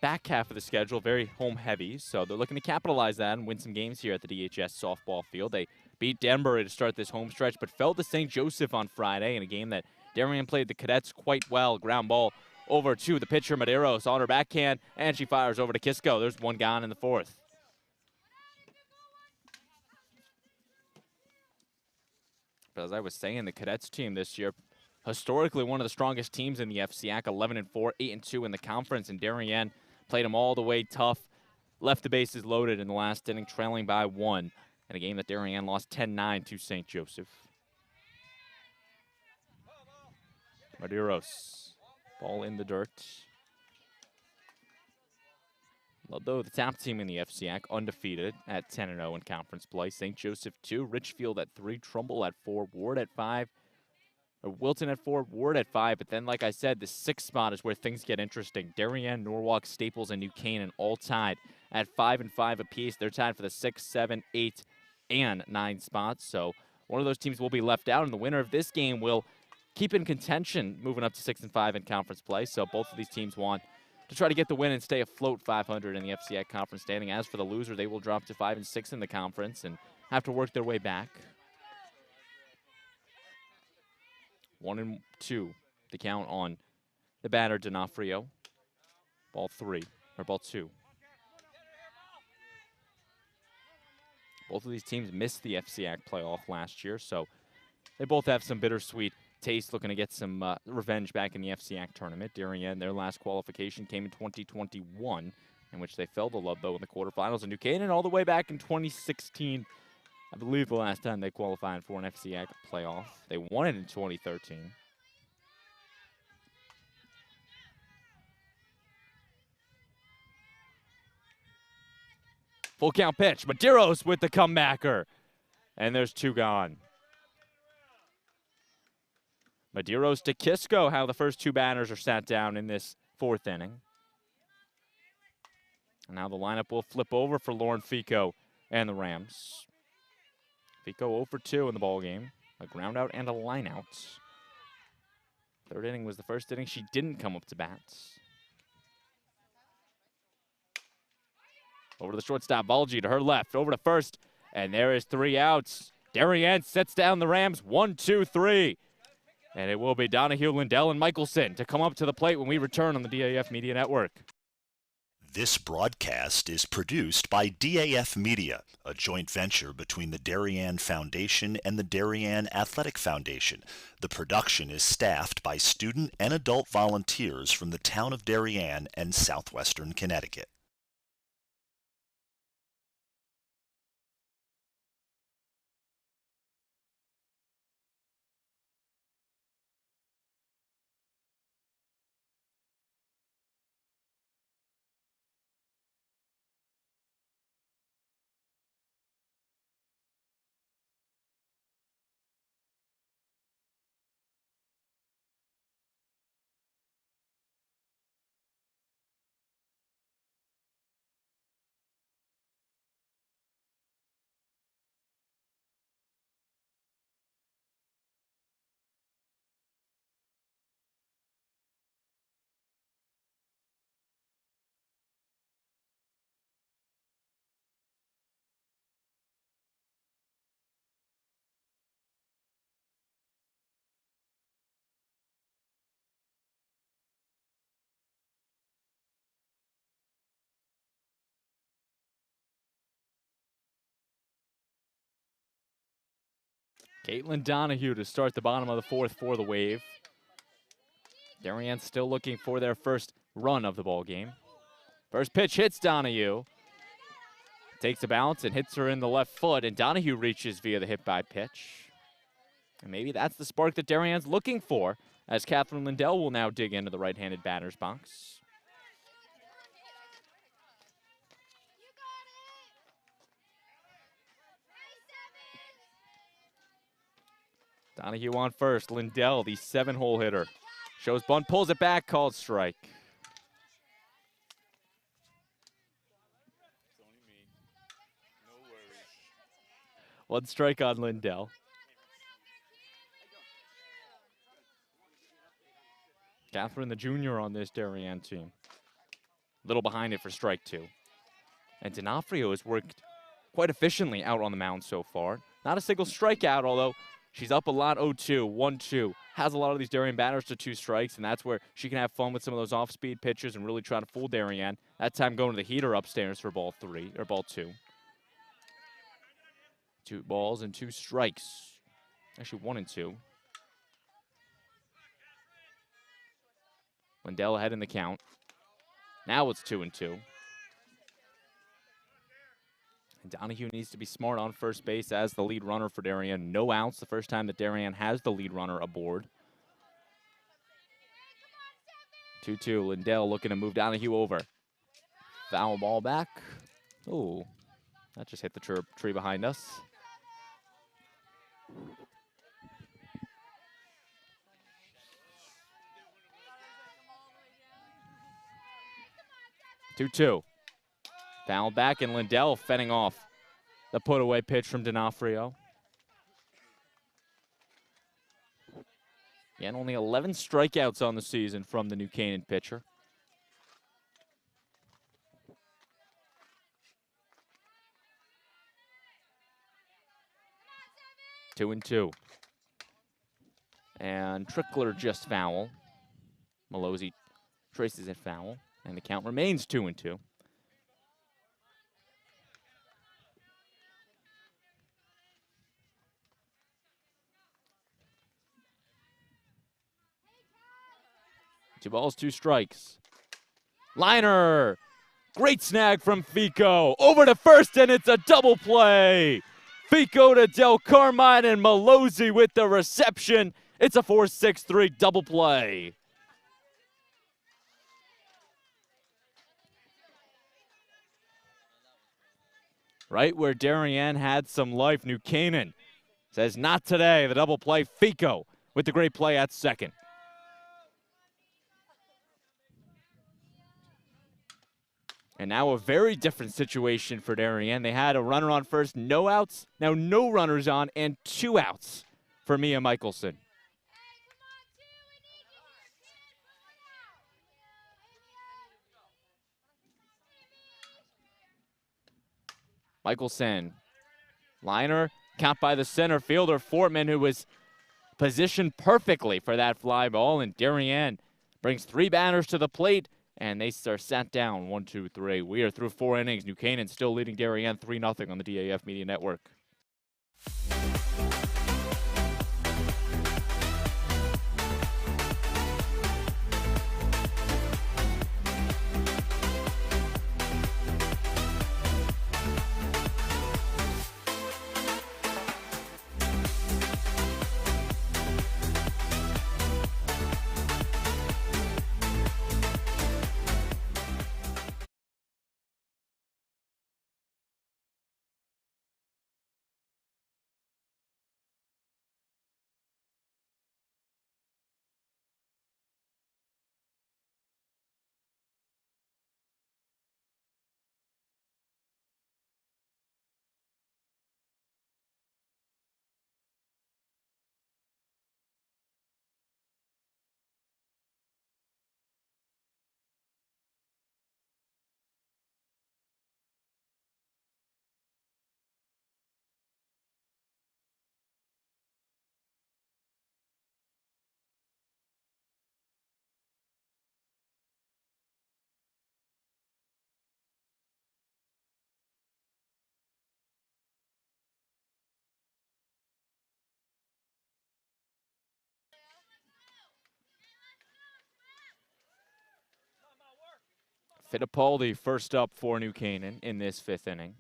back half of the schedule, very home heavy, so they're looking to capitalize that and win some games here at the DHS softball field. They beat Denbury to start this home stretch, but fell to St. Joseph on Friday in a game that Darien played the Cadets quite well. Ground ball over to the pitcher, Medeiros, on her backhand, and she fires over to Kisco. There's 1 gone in the 4th. But as I was saying, the Cadets team this year, historically one of the strongest teams in the FCAC, 11-4, 8-2 in the conference, and Darien played them all the way tough, left the bases loaded in the last inning, trailing by 1 in a game that Darien lost 10-9 to St. Joseph. Medeiros. Ball in the dirt. Although the top team in the FCAC, undefeated at 10-0 in conference play. St. Joseph 2, Richfield at 3, Trumbull at 4, Ward at 5, or Wilton at 4, Ward at 5. But then, like I said, the 6th spot is where things get interesting. Darien, Norwalk, Staples, and New Canaan all tied at 5 and 5 apiece. They're tied for the 6, 7, 8, and 9 spots. So one of those teams will be left out, and the winner of this game will keep in contention moving up to 6 and 5 in conference play. So both of these teams want to try to get the win and stay afloat 500 in the FCAC conference standing. As for the loser, they will drop to 5 and 6 in the conference and have to work their way back. 1-2, the count on the batter, D'Onofrio. Ball 2. Both of these teams missed the FCAC playoff last year, so they both have some bittersweet taste, looking to get some revenge back in the FCAC tournament. Darien, their last qualification came in 2021, in which they fell to Ludlow in the quarterfinals. And New Canaan all the way back in 2016. I believe the last time they qualified for an FCAC playoff. They won it in 2013. Full count pitch. Medeiros with the comebacker. And there's 2 gone. Medeiros to Kisco, how the first 2 batters are sat down in this 4th inning. And now the lineup will flip over for Lauren Fico and the Rams. Fico 0 for 2 in the ballgame. A ground out and a line out. Third inning was the first inning she didn't come up to bat. Over to the shortstop, Balji to her left, over to first, and there is 3 outs. Darien sets down the Rams, 1, 2, 3. And it will be Donahue, Lindell, and Michelson to come up to the plate when we return on the DAF Media Network. This broadcast is produced by DAF Media, a joint venture between the Darien Foundation and the Darien Athletic Foundation. The production is staffed by student and adult volunteers from the town of Darien and southwestern Connecticut. Caitlin Donahue to start the bottom of the 4th for the Wave. Darien still looking for their first run of the ball game. First pitch hits Donahue. Takes a bounce and hits her in the left foot, and Donahue reaches via the hit by pitch. And maybe that's the spark that Darien's looking for, as Catherine Lindell will now dig into the right-handed batter's box. Donahue on first. Lindell, the 7-hole hitter. Shows bunt, pulls it back, called strike. One strike on Lindell. Catherine, the junior on this Darien team. Little behind it for strike 2. And D'Onofrio has worked quite efficiently out on the mound so far. Not a single strikeout, although she's up a lot, 0-2, 1-2. Has a lot of these Darien batters to 2 strikes, and that's where she can have fun with some of those off-speed pitches and really try to fool Darien. That time going to the heater upstairs for ball 2. 2 balls and 2 strikes. Actually, 1 and 2. Lindell ahead in the count. Now it's 2 and 2. And Donahue needs to be smart on first base as the lead runner for Darien. No outs, the first time that Darien has the lead runner aboard. 2-2, Lindell looking to move Donahue over. Foul ball back. Oh, that just hit the tree behind us. Two. Foul back, and Lindell fending off the put-away pitch from D'Onofrio. Again, only 11 strikeouts on the season from the New Canaan pitcher. Two and 2. And Trickler just foul. Malozzi traces it foul, and the count remains 2 and 2. Two balls, 2 strikes. Liner! Great snag from Fico. Over to first, and it's a double play. Fico to Del Carmine, and Malozzi with the reception. It's a 4-6-3 double play. Right where Darien had some life, New Canaan says not today. The double play, Fico with the great play at second. And now a very different situation for Darien. They had a runner on first, no outs. Now no runners on and 2 outs for Mia Michelson. Michelson, liner, caught by the center fielder, Fortman, who was positioned perfectly for that fly ball, and Darien brings 3 batters to the plate, and they are sat down 1, 2, 3. We are through 4 innings. New Canaan still leading Darien 3-0 on the DAF Media Network. Fittipaldi first up for New Canaan in this 5th inning.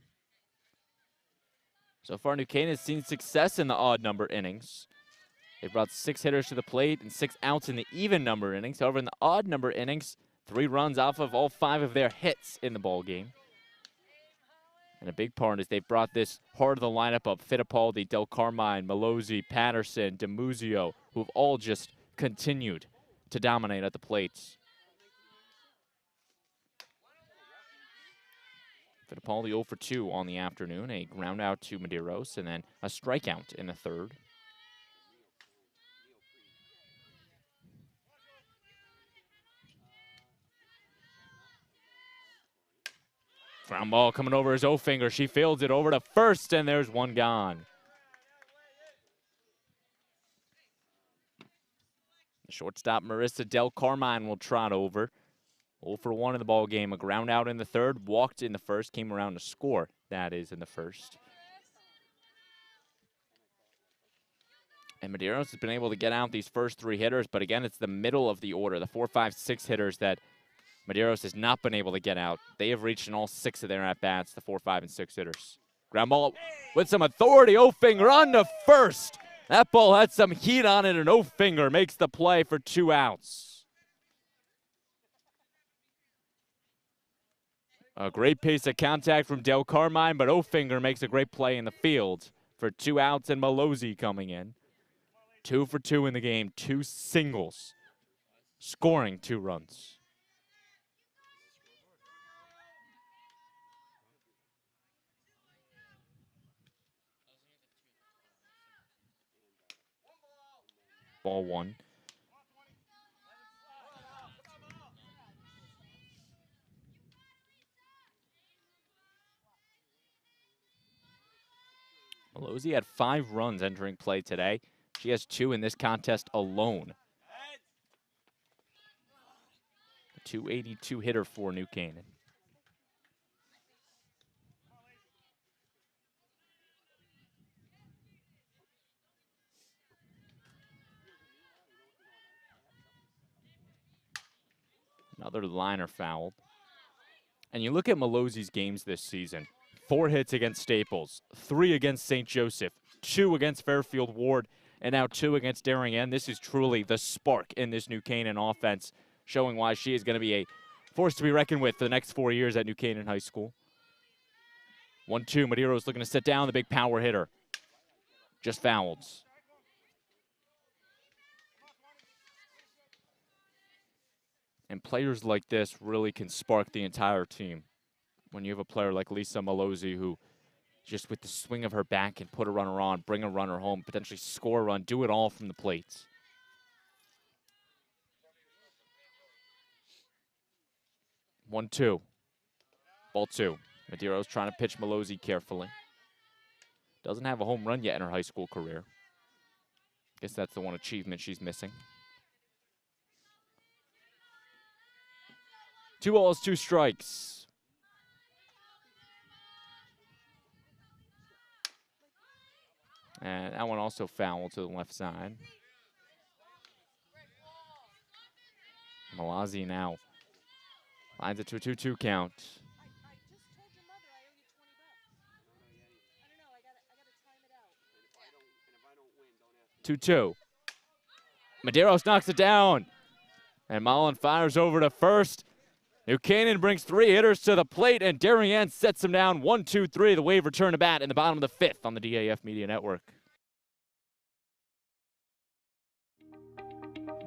So far, New Canaan has seen success in the odd number innings. They brought 6 hitters to the plate and 6 outs in the even number innings. However, in the odd number innings, 3 runs off of all 5 of their hits in the ball game. And a big part is they brought this part of the lineup up: Fittipaldi, Del Carmine, Malozzi, Patterson, DeMuzio, who have all just continued to dominate at the plates. Fittipaldi 0 for 2 on the afternoon, a ground out to Medeiros, and then a strikeout in the 3rd. Ground ball coming over his O-finger. She fields it over to first, and there's one gone. The shortstop, Marissa Del Carmine, will trot over. 0 for 1 in the ball game. A ground out in the 3rd, walked in the 1st, came around to score. That is in the 1st. And Medeiros has been able to get out these first 3 hitters, but again, it's the middle of the order, the 4, 5, 6 hitters that Medeiros has not been able to get out. They have reached in all 6 of their at-bats, the 4, 5, and 6 hitters. Ground ball with some authority. O-finger on to first. That ball had some heat on it, and O-finger makes the play for 2 outs. A great piece of contact from Del Carmine, but O-finger makes a great play in the field for 2 outs, and Malozzi coming in. 2 for 2 in the game, 2 singles, scoring 2 runs. Ball 1. Malozzi had 5 runs entering play today. She has 2 in this contest alone. A .282 hitter for New Canaan. Another liner fouled. And you look at Malozzi's games this season. 4 hits against Staples, 3 against St. Joseph, 2 against Fairfield Ward, and now 2 against Darien. This is truly the spark in this New Canaan offense, showing why she is going to be a force to be reckoned with for the next 4 years at New Canaan High School. 1-2, Medeiros looking to sit down the big power hitter. Just fouled. And players like this really can spark the entire team. When you have a player like Lisa Malozzi, who just with the swing of her bat can put a runner on, bring a runner home, potentially score a run, do it all from the plates. One, 2. Ball 2. Medeiros trying to pitch Malozzi carefully. Doesn't have a home run yet in her high school career. Guess that's the one achievement she's missing. 2 balls, 2 strikes. And that one also foul to the left side. Malozzi now lines it to a 2-2 count. 2-2. Medeiros knocks it down. And Mullen fires over to first. New Canaan brings 3 hitters to the plate, and Darien sets him down 1-2-3. The Wave return to bat in the bottom of the 5th on the DAF Media Network.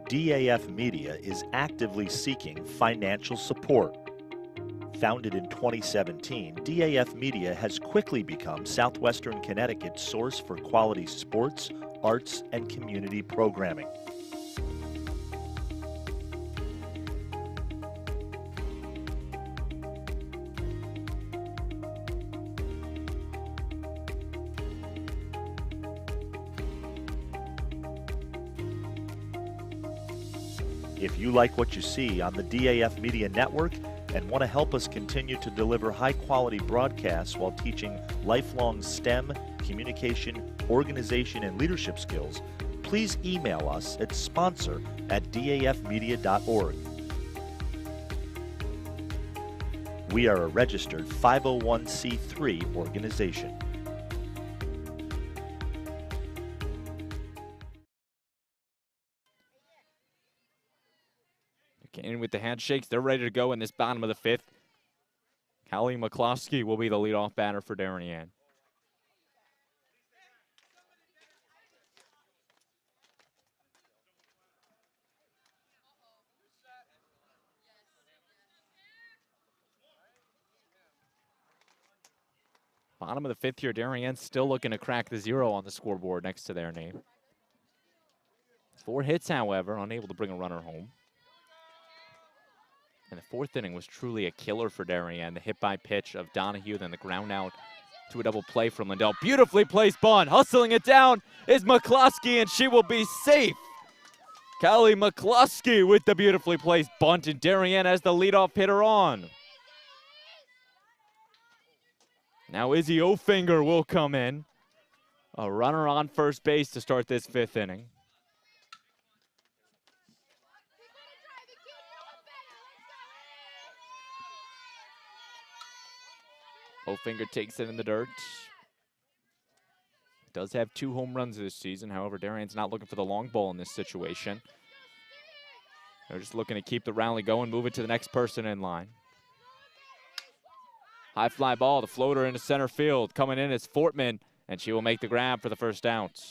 DAF Media is actively seeking financial support. Founded in 2017, DAF Media has quickly become Southwestern Connecticut's source for quality sports, arts, and community programming. If you like what you see on the DAF Media Network and want to help us continue to deliver high-quality broadcasts while teaching lifelong STEM, communication, organization, and leadership skills, please email us at sponsor@dafmedia.org. We are a registered 501c3 organization. In with the handshakes, they're ready to go in this bottom of the 5th. Callie McCloskey will be the leadoff batter for Darien. Bottom of the 5th here, Darien still looking to crack the 0 on the scoreboard next to their name. 4 hits, however, unable to bring a runner home. And the 4th inning was truly a killer for Darien. The hit by pitch of Donahue, then the ground out to a double play from Lindell. Beautifully placed bunt. Hustling it down is McCloskey, and she will be safe. Callie McCloskey with the beautifully placed bunt, and Darien has the leadoff hitter on. Now Izzy Ofinger will come in. A runner on first base to start this 5th inning. Ofinger takes it in the dirt. Does have 2 home runs this season. However, Darien's not looking for the long ball in this situation. They're just looking to keep the rally going, move it to the next person in line. High fly ball, the floater into center field. Coming in is Fortman, and she will make the grab for the first out.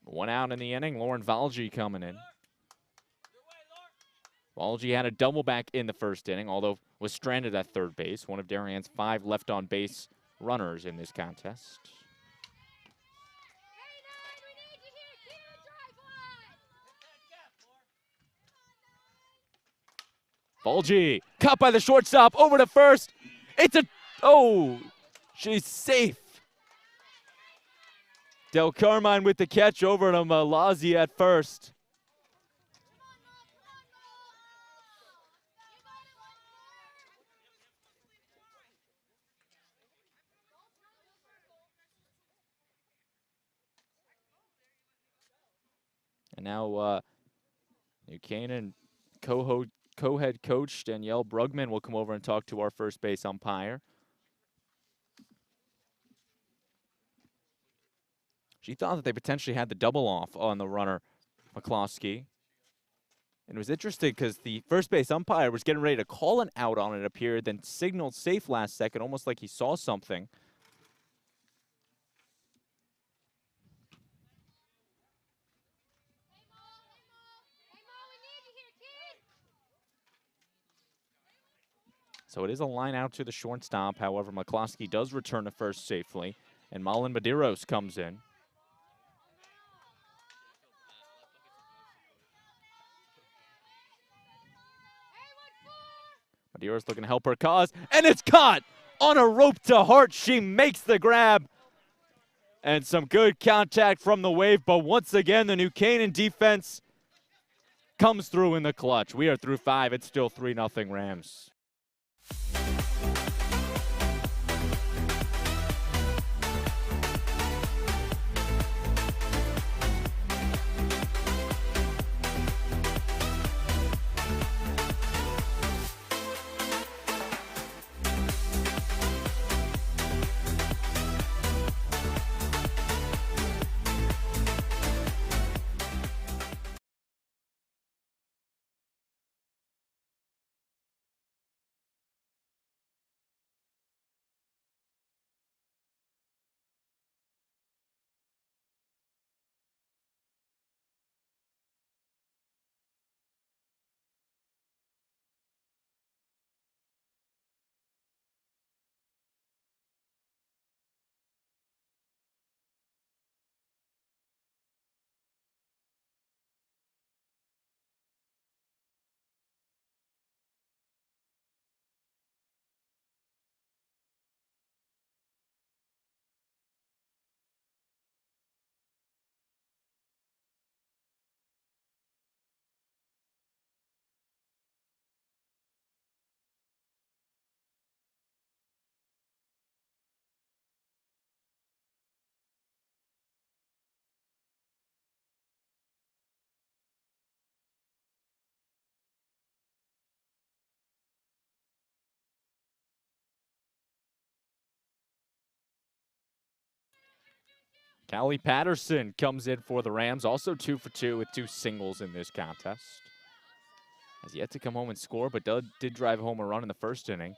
One out in the inning. Lauren Valji coming in. Valji had a double back in the first inning, although was stranded at third base. One of Darien's 5 left on base runners in this contest. Valji caught by the shortstop over to first. She's safe. Del Carmine with the catch over to Malozzi at first. And now New Canaan co-head coach Danielle Brugman will come over and talk to our first base umpire. She thought that they potentially had the double off on the runner, McCloskey. And it was interesting because the first base umpire was getting ready to call an out on it, appeared, then signaled safe last second, almost like he saw something. So it is a line out to the shortstop. However, McCloskey does return to first safely, and Malin Medeiros comes in. Medeiros looking to help her cause, and it's caught on a rope to Hart. She makes the grab. And some good contact from the Wave, but once again, the New Canaan defense comes through in the clutch. We are through 5. It's still 3-0 Rams. Callie Patterson comes in for the Rams, also 2 for 2 with 2 singles in this contest. Has yet to come home and score, but did drive home a run in the first inning.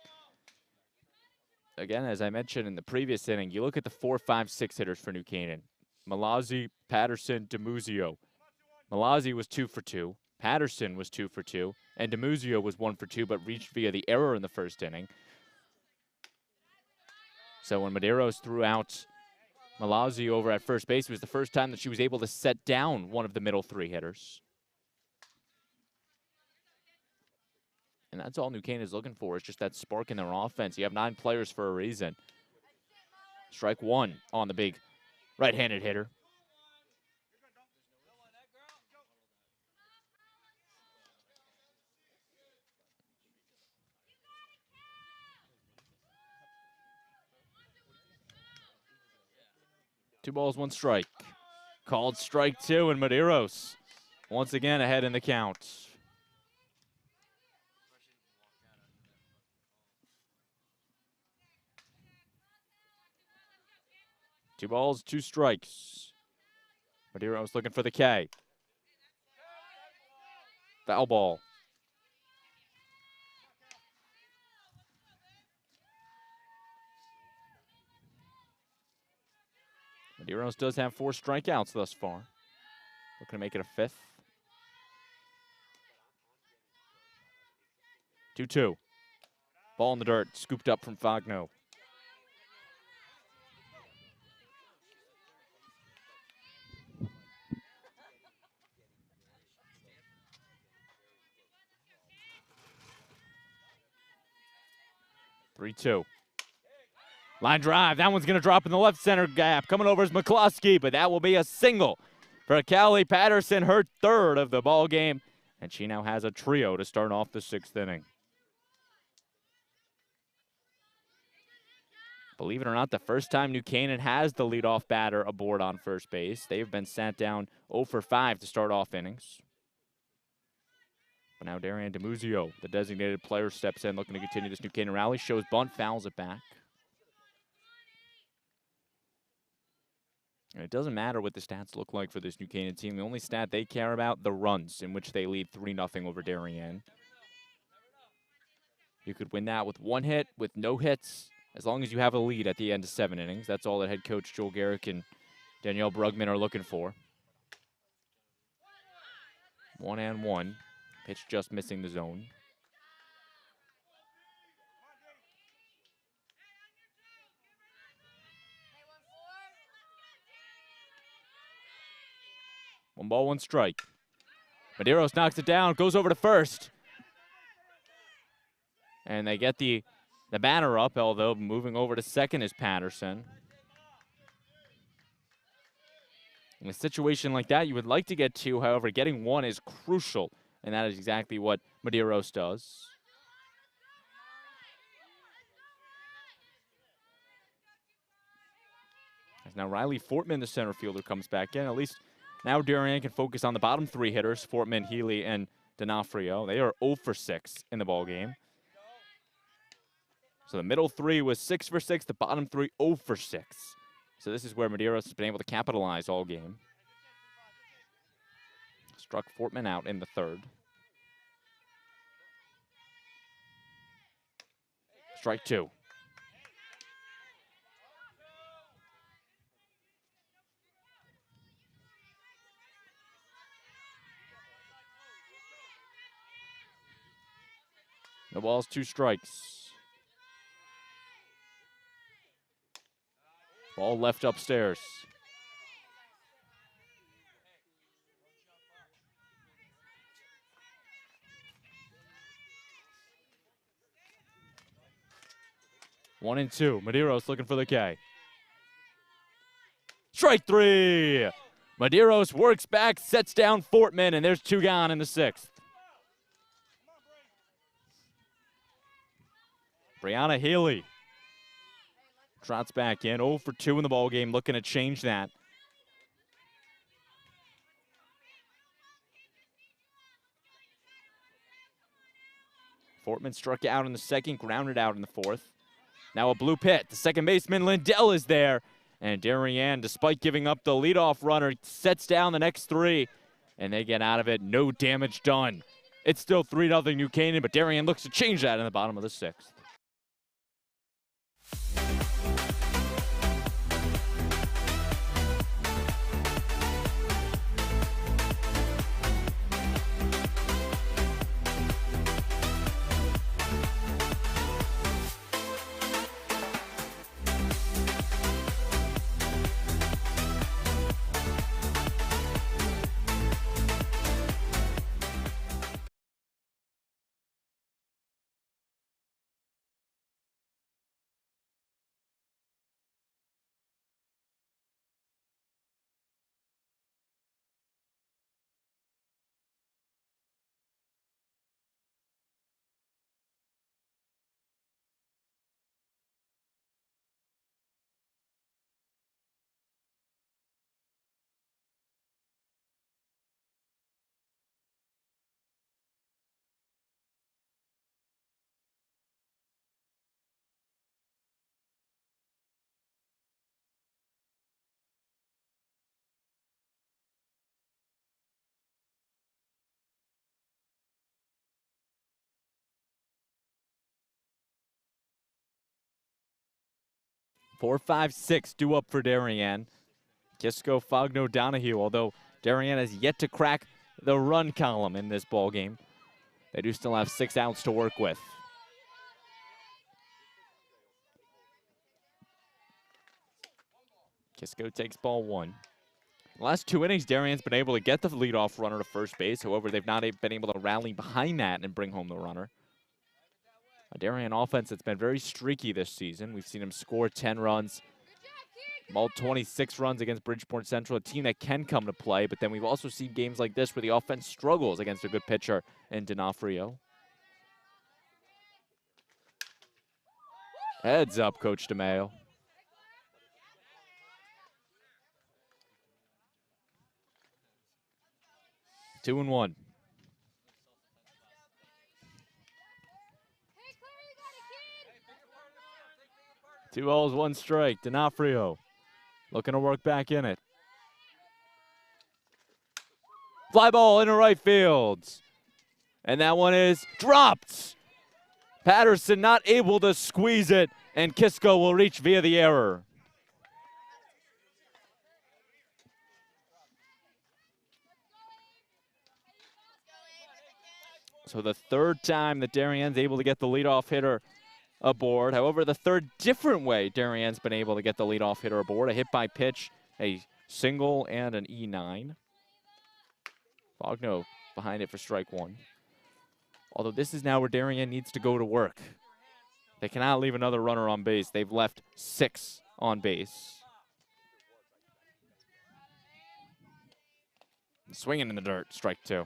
Again, as I mentioned in the previous inning, you look at the 4, 5, 6 hitters for New Canaan. Malazzi, Patterson, DiMuzio. Malazzi was 2 for 2. Patterson was 2 for 2. And DiMuzio was 1 for 2, but reached via the error in the first inning. So when Medeiros threw out Malazzi over at first base, it was the first time that she was able to set down one of the middle 3 hitters. And that's all New Canaan is looking for, is just that spark in their offense. You have 9 players for a reason. Strike 1 on the big right-handed hitter. Two balls, 1 strike. Called strike 2, and Medeiros once again ahead in the count. Two balls, 2 strikes. Medeiros looking for the K. Foul ball. Medeiros does have 4 strikeouts thus far. Looking to make it a 5th. 2-2. Ball in the dirt, scooped up from Fogno. Three-two. Line drive. That one's going to drop in the left center gap. Coming over is McCloskey, but that will be a single for Callie Patterson, her 3rd of the ball game. And she now has a trio to start off the 6th inning. Believe it or not, the first time New Canaan has the leadoff batter aboard on first base. They've been sat down 0 for 5 to start off innings. But now Darien DiMuzio, the designated player, steps in, looking to continue this New Canaan rally. Shows bunt, fouls it back. And it doesn't matter what the stats look like for this New Canaan team. The only stat they care about, the runs, in which they lead 3-0 over Darien. You could win that with 1 hit, with no hits, as long as you have a lead at the end of 7 innings. That's all that head coach Joel Garrick and Danielle Brugman are looking for. 1-1. Pitch just missing the zone. One ball, 1 strike. Medeiros knocks it down, goes over to first. And they get the batter up, although moving over to second is Patterson. In a situation like that, you would like to get two. However, getting one is crucial, and that is exactly what Medeiros does. As now Riley Fortman, the center fielder, comes back in. At least now Darien can focus on the bottom three hitters, Fortman, Healy, and D'Onofrio. They are 0 for 6 in the ballgame. So the middle three was 6 for 6, the bottom three 0 for 6. So this is where Medeiros has been able to capitalize all game. Struck Fortman out in the third. Strike two. No balls, 2 strikes. Ball left upstairs. One and two. Medeiros looking for the K. Strike 3. Medeiros works back, sets down Fortman, and there's 2 gone in the 6th. Brianna Healy trots back in, 0 for 2 in the ballgame, looking to change that. Fortman struck out in the second, grounded out in the 4th. Now a blue pit. The second baseman, Lindell, is there. And Darien, despite giving up the leadoff runner, sets down the next 3. And they get out of it. No damage done. It's still 3-0 New Canaan, but Darien looks to change that in the bottom of the 6th. Four, 5, 6 due up for Darien. Kisco, Fogno, Donahue, although Darien has yet to crack the run column in this ball game. They do still have 6 outs to work with. Kisco takes ball 1. The last 2 innings, Darien's been able to get the leadoff runner to first base. However, they've not been able to rally behind that and bring home the runner. A Darien offense that's been very streaky this season. We've seen them score 10 runs, mauled 26 runs against Bridgeport Central, a team that can come to play. But then we've also seen games like this where the offense struggles against a good pitcher in D'Onofrio. Heads up, Coach DeMayo. Two and 1. Two balls, 1 strike. D'Onofrio looking to work back in it. Fly ball into right field. And that one is dropped. Patterson not able to squeeze it, and Kisco will reach via the error. So the 3rd time that Darien's able to get the leadoff hitter aboard. However, the 3rd different way Darien's been able to get the leadoff hitter aboard. A hit by pitch, a single, and an E9. Fogno behind it for strike 1. Although this is now where Darien needs to go to work. They cannot leave another runner on base. They've left 6 on base. Swinging in the dirt, strike 2.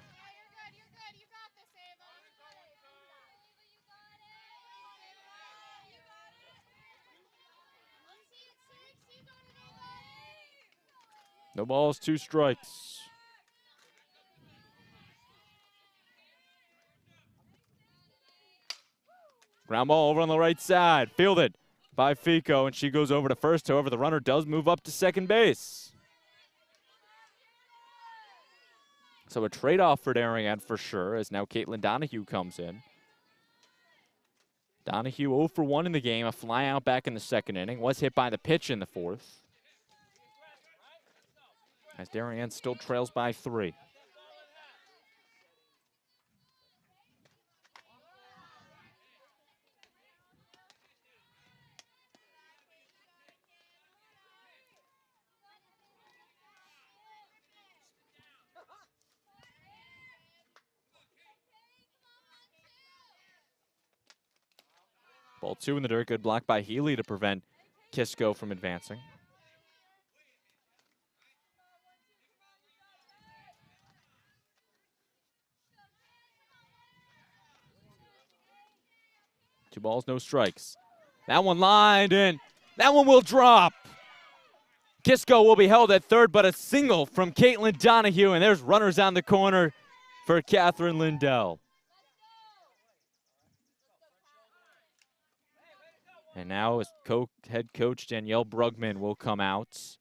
No balls, 2 strikes. Ground ball over on the right side, fielded by Fico, and she goes over to first. However, the runner does move up to second base. So a trade-off for Darien for sure, as now Caitlin Donahue comes in. Donahue 0 for 1 in the game, a fly out back in the second inning, was hit by the pitch in the 4th. As Darien still trails by 3. Ball 2 in the dirt, good block by Healy to prevent Kisco from advancing. Two balls, no strikes. That one lined in. That one will drop. Kisco will be held at third, but a single from Caitlin Donahue, and there's runners on the corner for Catherine Lindell. And now head coach Danielle Brugman will come out.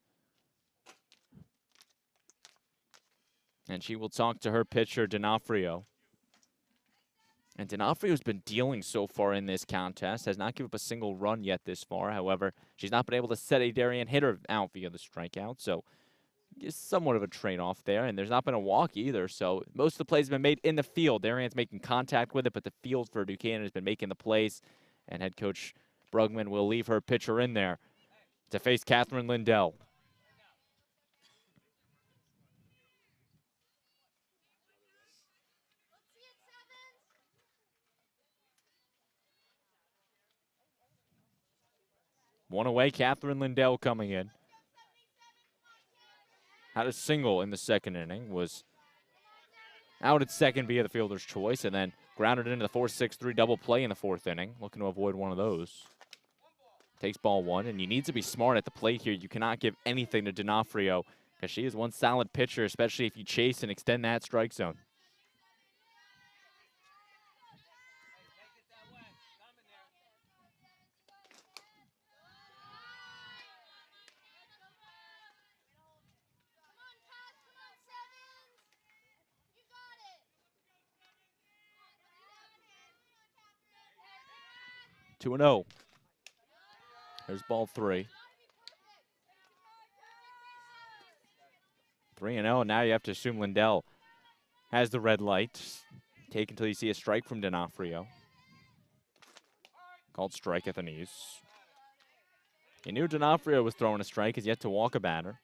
And she will talk to her pitcher, D'Onofrio. And D'Onofrio's been dealing so far in this contest, has not given up a single run yet this far. However, she's not been able to set a Darien hitter out via the strikeout, so it's somewhat of a trade-off there. And there's not been a walk either, so most of the plays have been made in the field. Darien's making contact with it, but the field for New Canaan has been making the plays. And head coach Brugman will leave her pitcher in there to face Catherine Lindell. One away, Catherine Lindell coming in. Had a single in the second inning, was out at second via the fielder's choice, and then grounded into the 4-6-3 double play in the 4th inning, looking to avoid one of those. Takes ball 1, and you need to be smart at the plate here. You cannot give anything to D'Onofrio, because she is one solid pitcher, especially if you chase and extend that strike zone. Two and 0. There's ball 3. 3-0, and now you have to assume Lindell has the red light. Take until you see a strike from D'Onofrio. Called strike at the knees. You knew D'Onofrio was throwing a strike, has yet to walk a batter.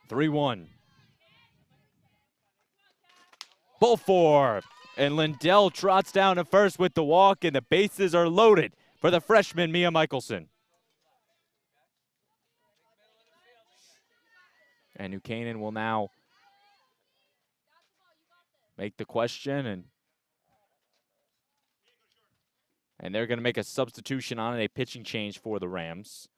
Three-1. Ball 4. And Lindell trots down to first with the walk, and the bases are loaded for the freshman, Mia Michelson. And New Canaan will now make the question, and they're going to make a substitution on it, a pitching change for the Rams.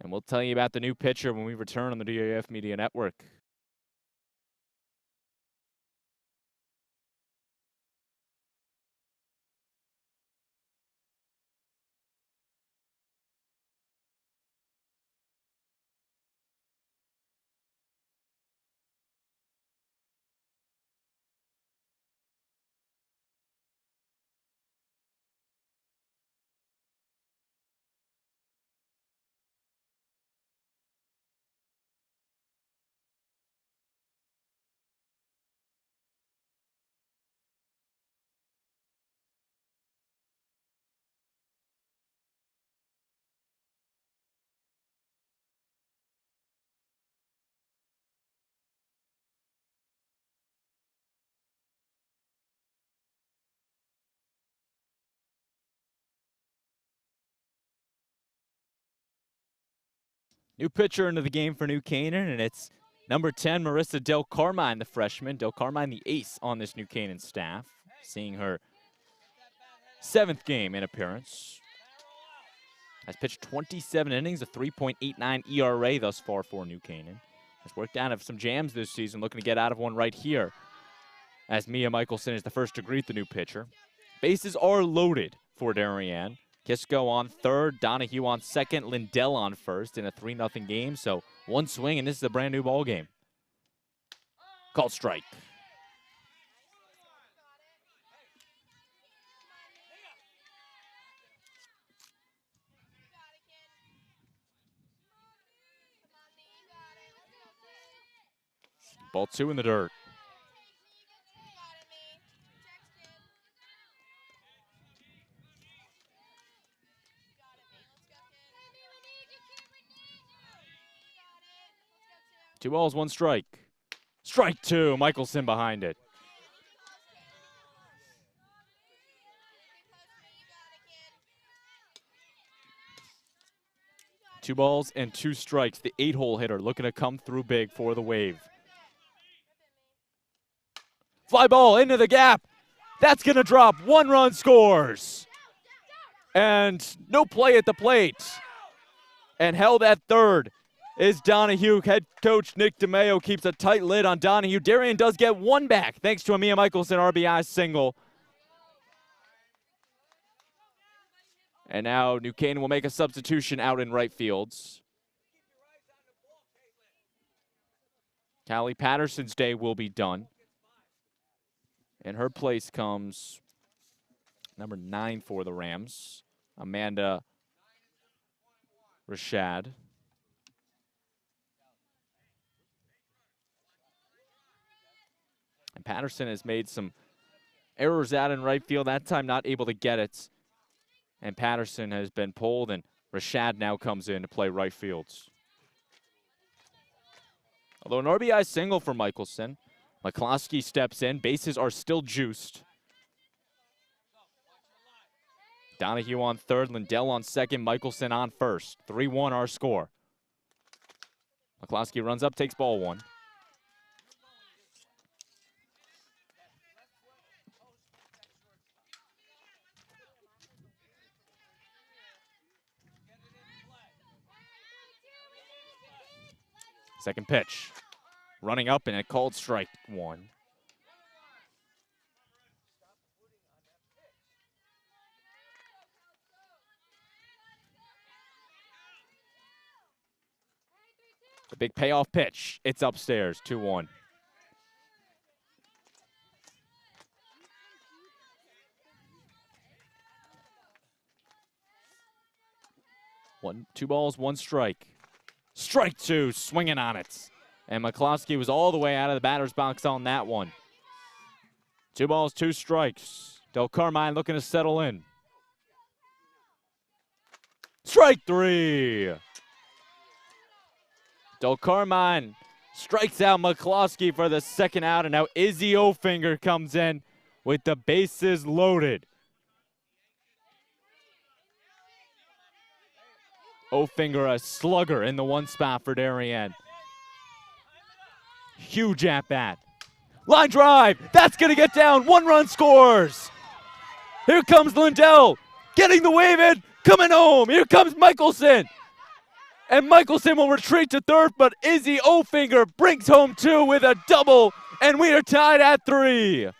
And we'll tell you about the new pitcher when we return on the DAF Media Network. New pitcher into the game for New Canaan, and it's number 10, Marissa Del Carmine, the freshman. Del Carmine, the ace on this New Canaan staff, seeing her 7th game in appearance. Has pitched 27 innings, a 3.89 ERA thus far for New Canaan. Has worked out of some jams this season, looking to get out of one right here, as Mia Michelson is the first to greet the new pitcher. Bases are loaded for Darien. Kisco on third, Donahue on second, Lindell on first in a 3-0 game. So one swing, and this is a brand new ball game. Called strike. Ball 2 in the dirt. Two balls, one strike. Strike 2, Michelson behind it. Two balls and 2 strikes. The 8-hole hitter looking to come through big for the Wave. Fly ball into the gap. That's going to drop. 1 run scores. And no play at the plate. And held at third is Donahue. Head coach Nick DeMeo keeps a tight lid on Donahue. Darien does get 1 back thanks to a Mia Michelson RBI single. And now New Canaan will make a substitution out in right fields. Callie Patterson's day will be done. In her place comes number 9 for the Rams, Amanda Rashad. And Patterson has made some errors out in right field, that time not able to get it. And Patterson has been pulled, and Rashad now comes in to play right fields. Although an RBI single for Michelson, McCloskey steps in. Bases are still juiced. Donahue on third, Lindell on second, Michelson on first. 3-1 our score. McCloskey runs up, takes ball 1. Second pitch. Running up and a called strike 1. The big payoff pitch. It's upstairs, 2-1. Two balls, 1 strike. Strike 2, swinging on it. And McCloskey was all the way out of the batter's box on that one. 2 balls, 2 strikes. Del Carmine looking to settle in. Strike 3. Del Carmine strikes out McCloskey for the second out, and now Izzy Ofinger comes in with the bases loaded. Ofinger, a slugger in the 1 spot for Darien. Huge at bat. Line drive. That's going to get down. 1 run scores. Here comes Lindell. Getting the wave in. Coming home. Here comes Michelson. And Michelson will retreat to third, but Izzy Ofinger brings home 2 with a double, and we are tied at 3.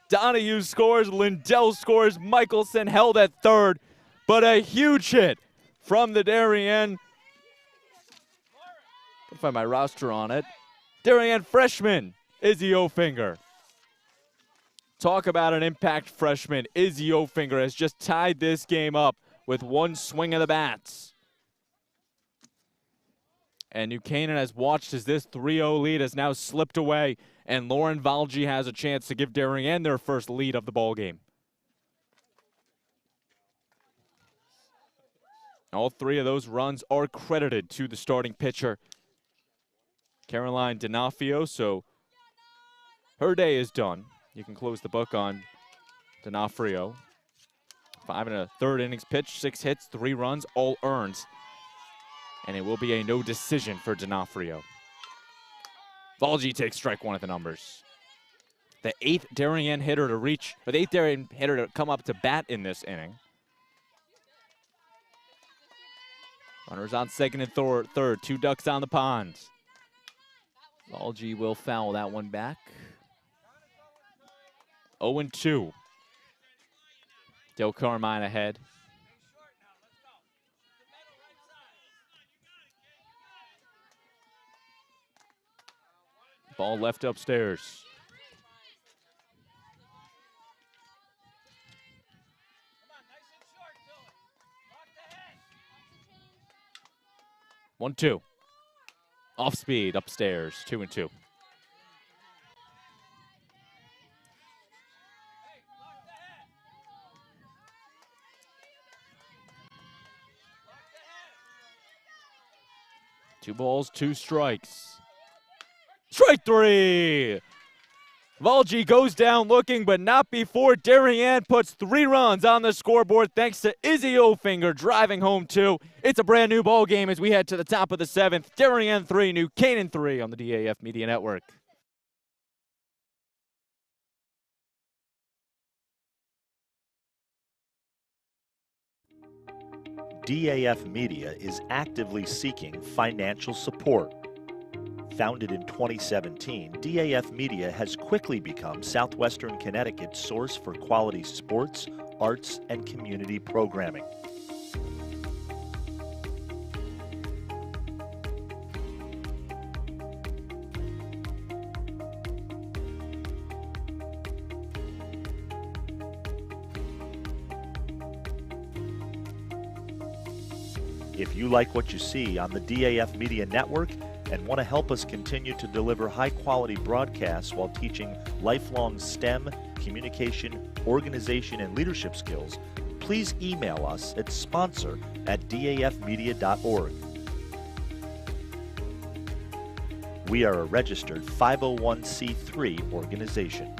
Donahue scores, Lindell scores, Michelson held at third, but a huge hit from the Darien. I'll find my roster on it. Darien freshman, Izzy Ofinger. Talk about an impact freshman. Izzy Ofinger has just tied this game up with 1 swing of the bats. And New Canaan has watched as this 3-0 lead has now slipped away, and Lauren Valji has a chance to give Darien their first lead of the ballgame. All 3 of those runs are credited to the starting pitcher, Caroline D'Onofrio, so her day is done. You can close the book on D'Onofrio. 5 1/3 innings pitched, 6 hits, 3 runs, all earned. And it will be a no decision for D'Onofrio. Valji takes strike one at the numbers. The 8th Darien hitter to reach, or the 8th Darien hitter to come up to bat in this inning. Runners on second and third, 2 ducks on the pond. Valji will foul that one back. 0-2. Del Carmine ahead. Ball left upstairs. One, 2. Off speed upstairs, 2-2. Two balls, 2 strikes. Strike 3! Valji goes down looking, but not before Darien puts 3 runs on the scoreboard thanks to Izzy Ofinger driving home 2. It's a brand new ball game as we head to the top of the 7th. Darien 3, New Canaan 3 on the DAF Media Network. DAF Media is actively seeking financial support. Founded in 2017, DAF Media has quickly become Southwestern Connecticut's source for quality sports, arts, and community programming. If you like what you see on the DAF Media Network and want to help us continue to deliver high-quality broadcasts while teaching lifelong STEM, communication, organization, and leadership skills, please email us at sponsor@dafmedia.org. We are a registered 501c3 organization.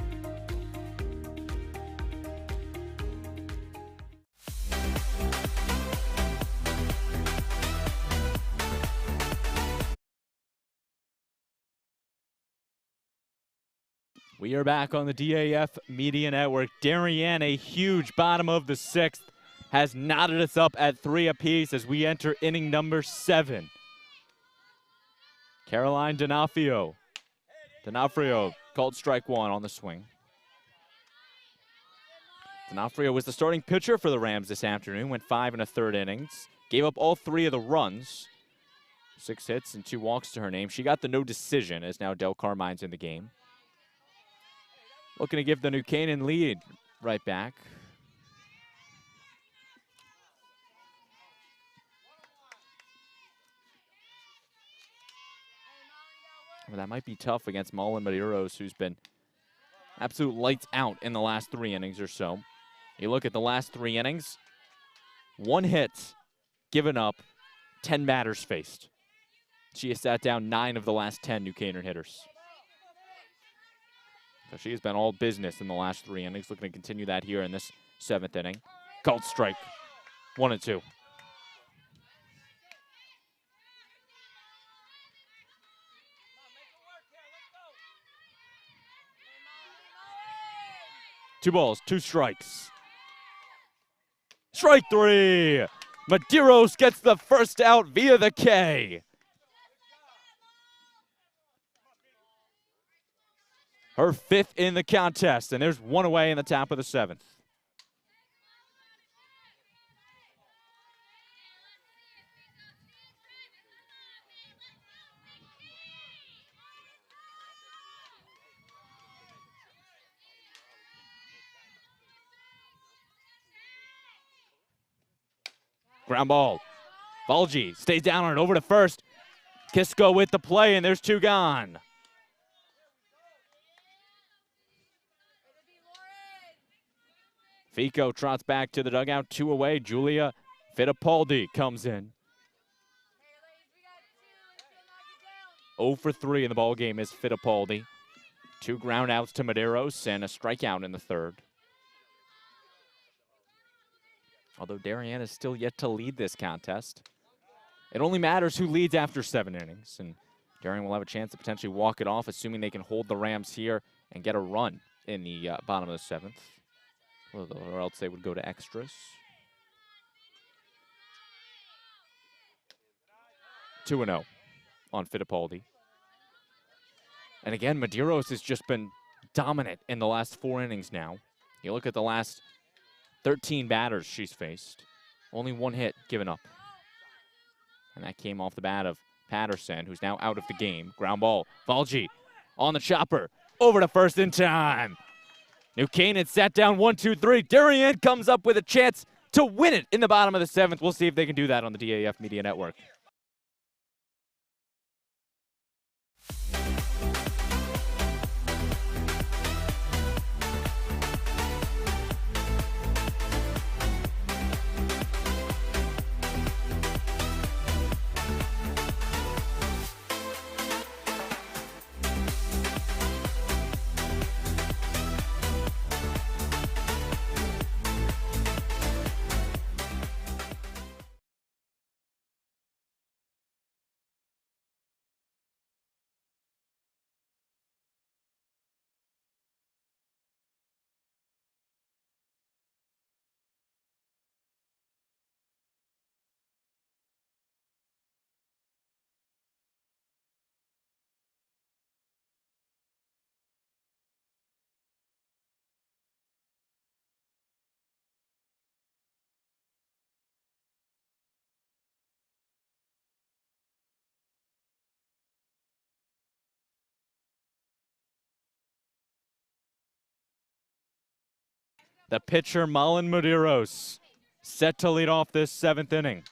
We are back on the DAF Media Network. Darien, a huge bottom of the 6th, has knotted us up at 3 apiece as we enter inning number 7. Caroline D'Onofrio called strike 1 on the swing. D'Onofrio was the starting pitcher for the Rams this afternoon, went 5 1/3 innings, gave up all 3 of the runs, 6 hits and 2 walks to her name. She got the no decision as now Del Carmine's in the game. Looking to give the New Canaan lead right back. Well, that might be tough against Mullen Medeiros, who's been absolute lights out in the last 3 innings or so. You look at the last 3 innings, 1 hit given up, 10 batters faced. She has sat down 9 of the last 10 New Canaan hitters. So she has been all business in the last 3 innings. Looking to continue that here in this 7th inning. Called strike. 1-2. Two balls, 2 strikes. Strike 3. Medeiros gets the first out via the K. Her 5th in the contest, and there's 1 away in the top of the 7th. Ground ball. Valji stays down on it, over to first. Kisco with the play, and there's 2 gone. Fico trots back to the dugout, 2 away. Julia Fittipaldi comes in. 0 for 3 in the ball game is Fittipaldi. 2 ground outs to Medeiros and a strikeout in the 3rd. Although Darien is still yet to lead this contest. It only matters who leads after 7 innings, and Darien will have a chance to potentially walk it off, assuming they can hold the Rams here and get a run in the bottom of the 7th. Or else they would go to extras. 2-0 on Fittipaldi. And again, Medeiros has just been dominant in the last 4 innings now. You look at the last 13 batters she's faced. Only 1 hit given up. And that came off the bat of Patterson, who's now out of the game. Ground ball. Valji on the chopper. Over to first in time. New Canaan sat down 1-2-3. Darien comes up with a chance to win it in the bottom of the 7th. We'll see if they can do that on the DAF Media Network. The pitcher, Malin Medeiros, set to lead off this 7th inning.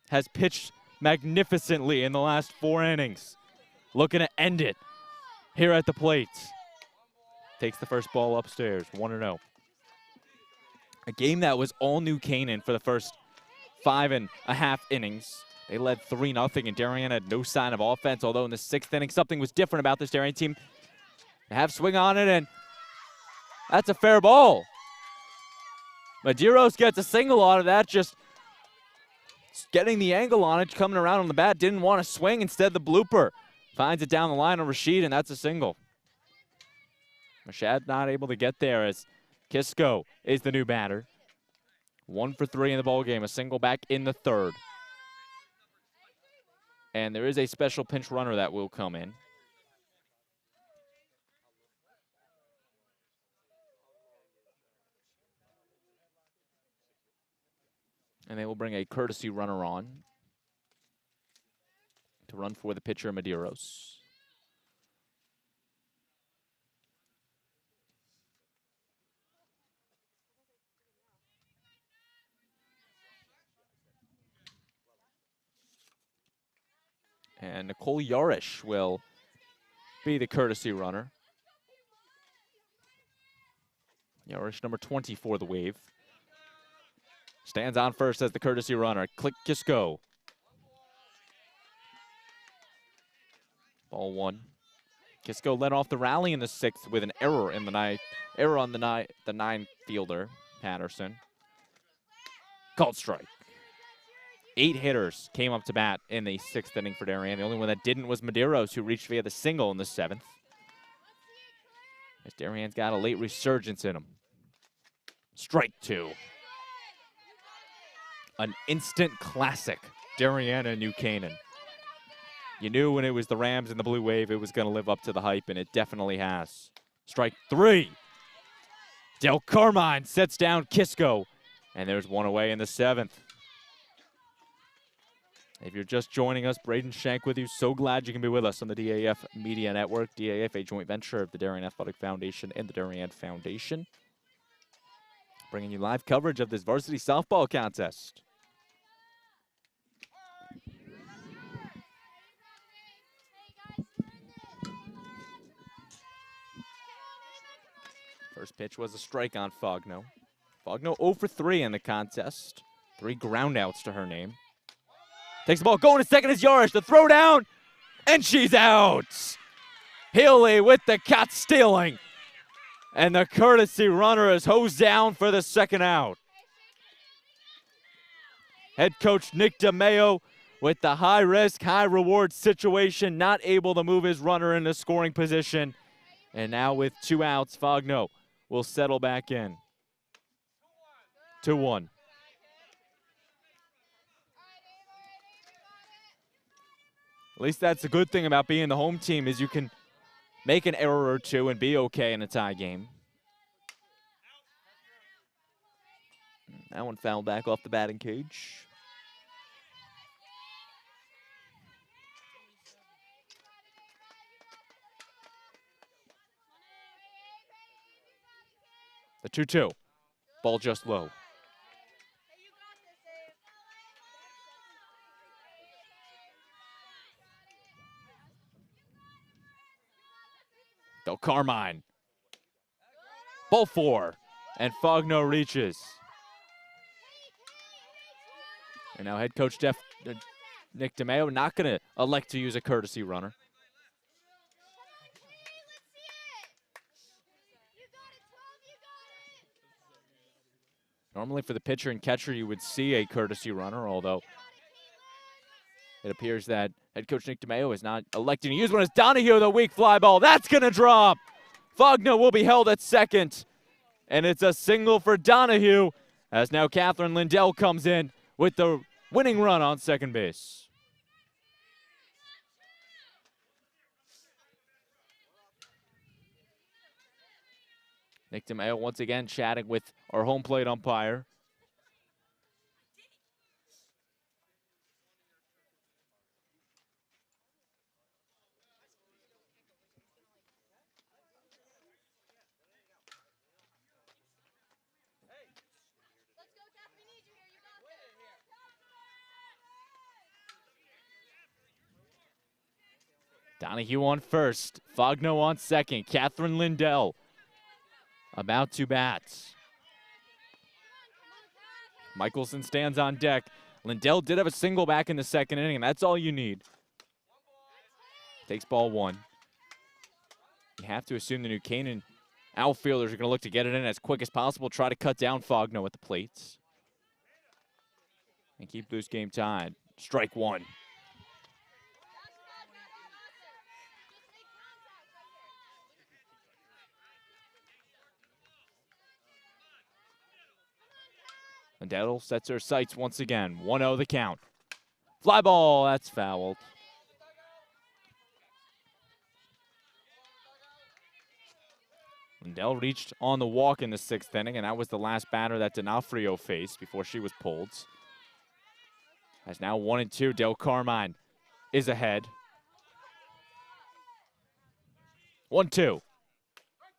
Has pitched magnificently in the last 4 innings. Looking to end it here at the plate. Takes the first ball upstairs, 1-0. A game that was all New Canaan for the first 5.5 innings. They led 3-0, and Darien had no sign of offense, although in the 6th inning, something was different about this Darien team. They have swing on it, and that's a fair ball. Medeiros gets a single out of that, just getting the angle on it, coming around on the bat, didn't want to swing, instead the blooper. Finds it down the line on Rashid, and that's a single. Mashad not able to get there as Kisco is the new batter. 1 for 3 in the ballgame, a single back in the 3rd. And there is a special pinch runner that will come in. And they will bring a courtesy runner on to run for the pitcher, Medeiros. And Nicole Yarish will be the courtesy runner. Yarish, number 20 for the Wave. Stands on first as the courtesy runner. Click Kisco. Ball 1. Kisco led off the rally in the 6th with an error in the 9th. Error on the 9 fielder, Patterson. Called strike. 8 hitters came up to bat in the 6th inning for Darien. The only one that didn't was Medeiros, who reached via the single in the 7th. As Darien's got a late resurgence in him. Strike 2. An instant classic, Darien and New Canaan. You knew when it was the Rams and the Blue Wave, it was going to live up to the hype, and it definitely has. Strike 3. Del Carmine sets down Kisco, and there's one away in the 7th. If you're just joining us, Braden Shank with you. So glad you can be with us on the DAF Media Network. DAF, a joint venture of the Darien Athletic Foundation and the Darien Foundation. Bringing you live coverage of this varsity softball contest. First pitch was a strike on Fogno. Fogno 0 for 3 in the contest. 3 groundouts to her name. Takes the ball, going to second is Yarish. The throw down, and she's out. Healy with the cat stealing. And the courtesy runner is hosed down for the 2nd out. Head coach Nick DeMeo with the high-risk, high-reward situation, not able to move his runner into scoring position. And now with 2 outs, Fogno will settle back in. 2-1. At least that's the good thing about being the home team, is you can make an error or two and be okay in a tie game. That one fouled back off the batting cage. The 2-2. Ball just low. Del Carmine. Ball 4. And Fogno reaches. And now head coach Nick DeMeo not going to elect to use a courtesy runner. Normally for the pitcher and catcher, you would see a courtesy runner, although it appears that head coach Nick DeMeo is not electing to use one. As Donahue, the weak fly ball, that's going to drop. Fogno will be held at second, and it's a single for Donahue, as now Catherine Lindell comes in with the winning run on second base. Nick DeMeo once again chatting with our home plate umpire. Donahue on first, Fogno on second, Catherine Lindell about to bat. Michelson stands on deck. Lindell did have a single back in the second inning, and that's all you need. Takes ball 1. You have to assume the New Canaan outfielders are going to look to get it in as quick as possible, try to cut down Fogno at the plates, and keep this game tied. Strike 1. Lindell sets her sights once again. 1-0 the count. Fly ball, that's fouled. Lindell reached on the walk in the 6th inning, and that was the last batter that D'Onofrio faced before she was pulled. As now 1-2, Del Carmine is ahead. 1-2.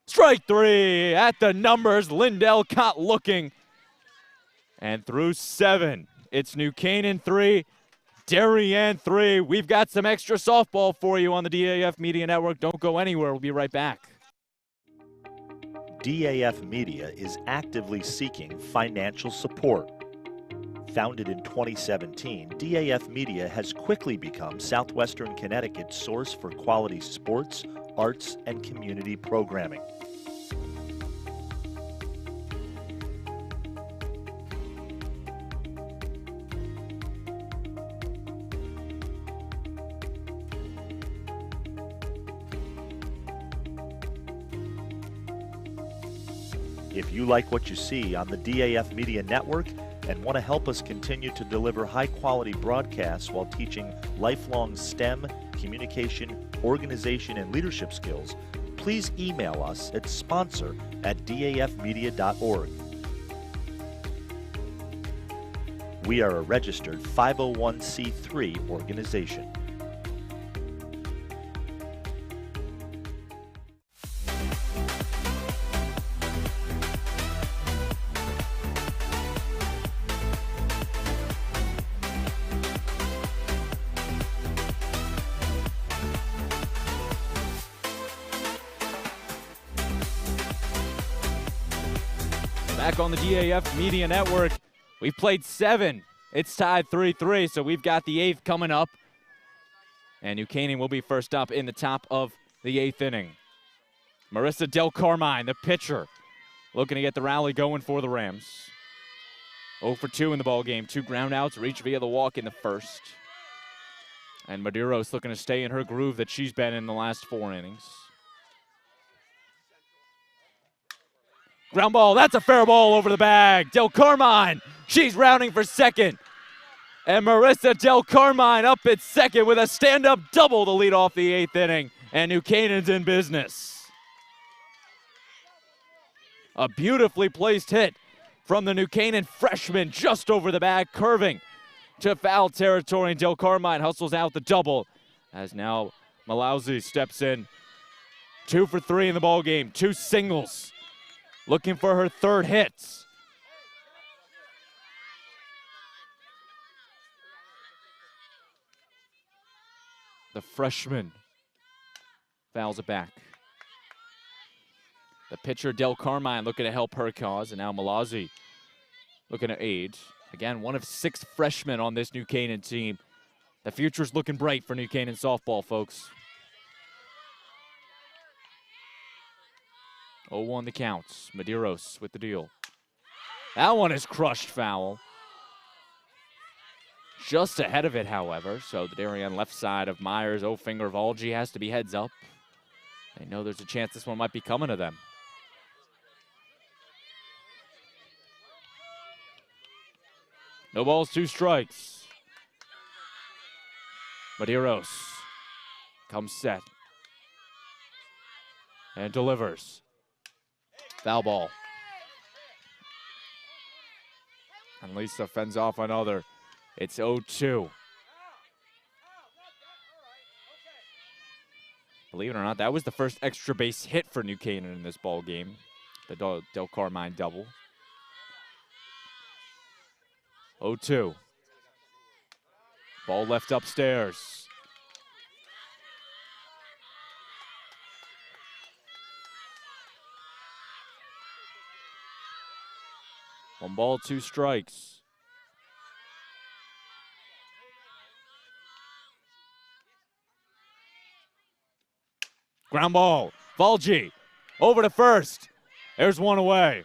Strike 3 at the numbers. Lindell caught looking. And through 7, it's New Canaan 3, Darien 3. We've got some extra softball for you on the DAF Media Network. Don't go anywhere. We'll be right back. DAF Media is actively seeking financial support. Founded in 2017, DAF Media has quickly become Southwestern Connecticut's source for quality sports, arts, and community programming. If you like what you see on the DAF Media Network and want to help us continue to deliver high-quality broadcasts while teaching lifelong STEM, communication, organization, and leadership skills, please email us at sponsor@dafmedia.org. We are a registered 501c3 organization. Back on the DAF Media Network. We've played 7. It's tied 3-3, so we've got the 8th coming up. And New Canaan will be first up in the top of the 8th inning. Marissa Del Carmine, the pitcher, looking to get the rally going for the Rams. 0 for 2 in the ball game. 2 ground outs, reached via the walk in the first. And Medeiros looking to stay in her groove that she's been in the last 4 innings. Ground ball, that's a fair ball over the bag. Del Carmine, she's rounding for second. And Marissa Del Carmine up at second with a stand-up double to lead off the 8th inning. And New Canaan's in business. A beautifully placed hit from the New Canaan freshman just over the bag, curving to foul territory. And Del Carmine hustles out the double as now Malauzi steps in. 2 for 3 in the ball game, 2 singles. Looking for her 3rd hit. The freshman fouls it back. The pitcher, Del Carmine, looking to help her cause, and now Malauzi looking to aid. Again, one of 6 freshmen on this New Canaan team. The future's looking bright for New Canaan softball, folks. 0-1 the counts. Medeiros with the deal. That one is crushed foul. Just ahead of it, however. So the Darien left side of Myers, Ofinger, Valji has to be heads up. They know there's a chance this one might be coming to them. No balls, 2 strikes. Medeiros comes set and delivers. Foul ball. And Lisa fends off another. It's 0-2. Believe it or not, that was the first extra base hit for New Canaan in this ball game. The Del Carmine double. 0-2. Ball left upstairs. One ball, 2 strikes. Ground ball. Valji over to first. There's one away.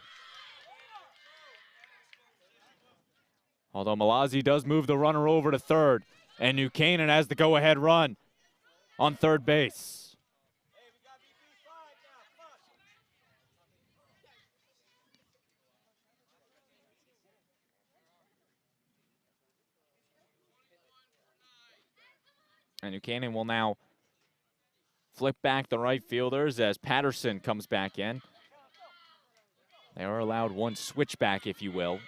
Although Malauzi does move the runner over to third, and New Canaan has the go-ahead run on third base. And New Canaan will now flip back the right fielders as Patterson comes back in. They are allowed 1 switchback, if you will.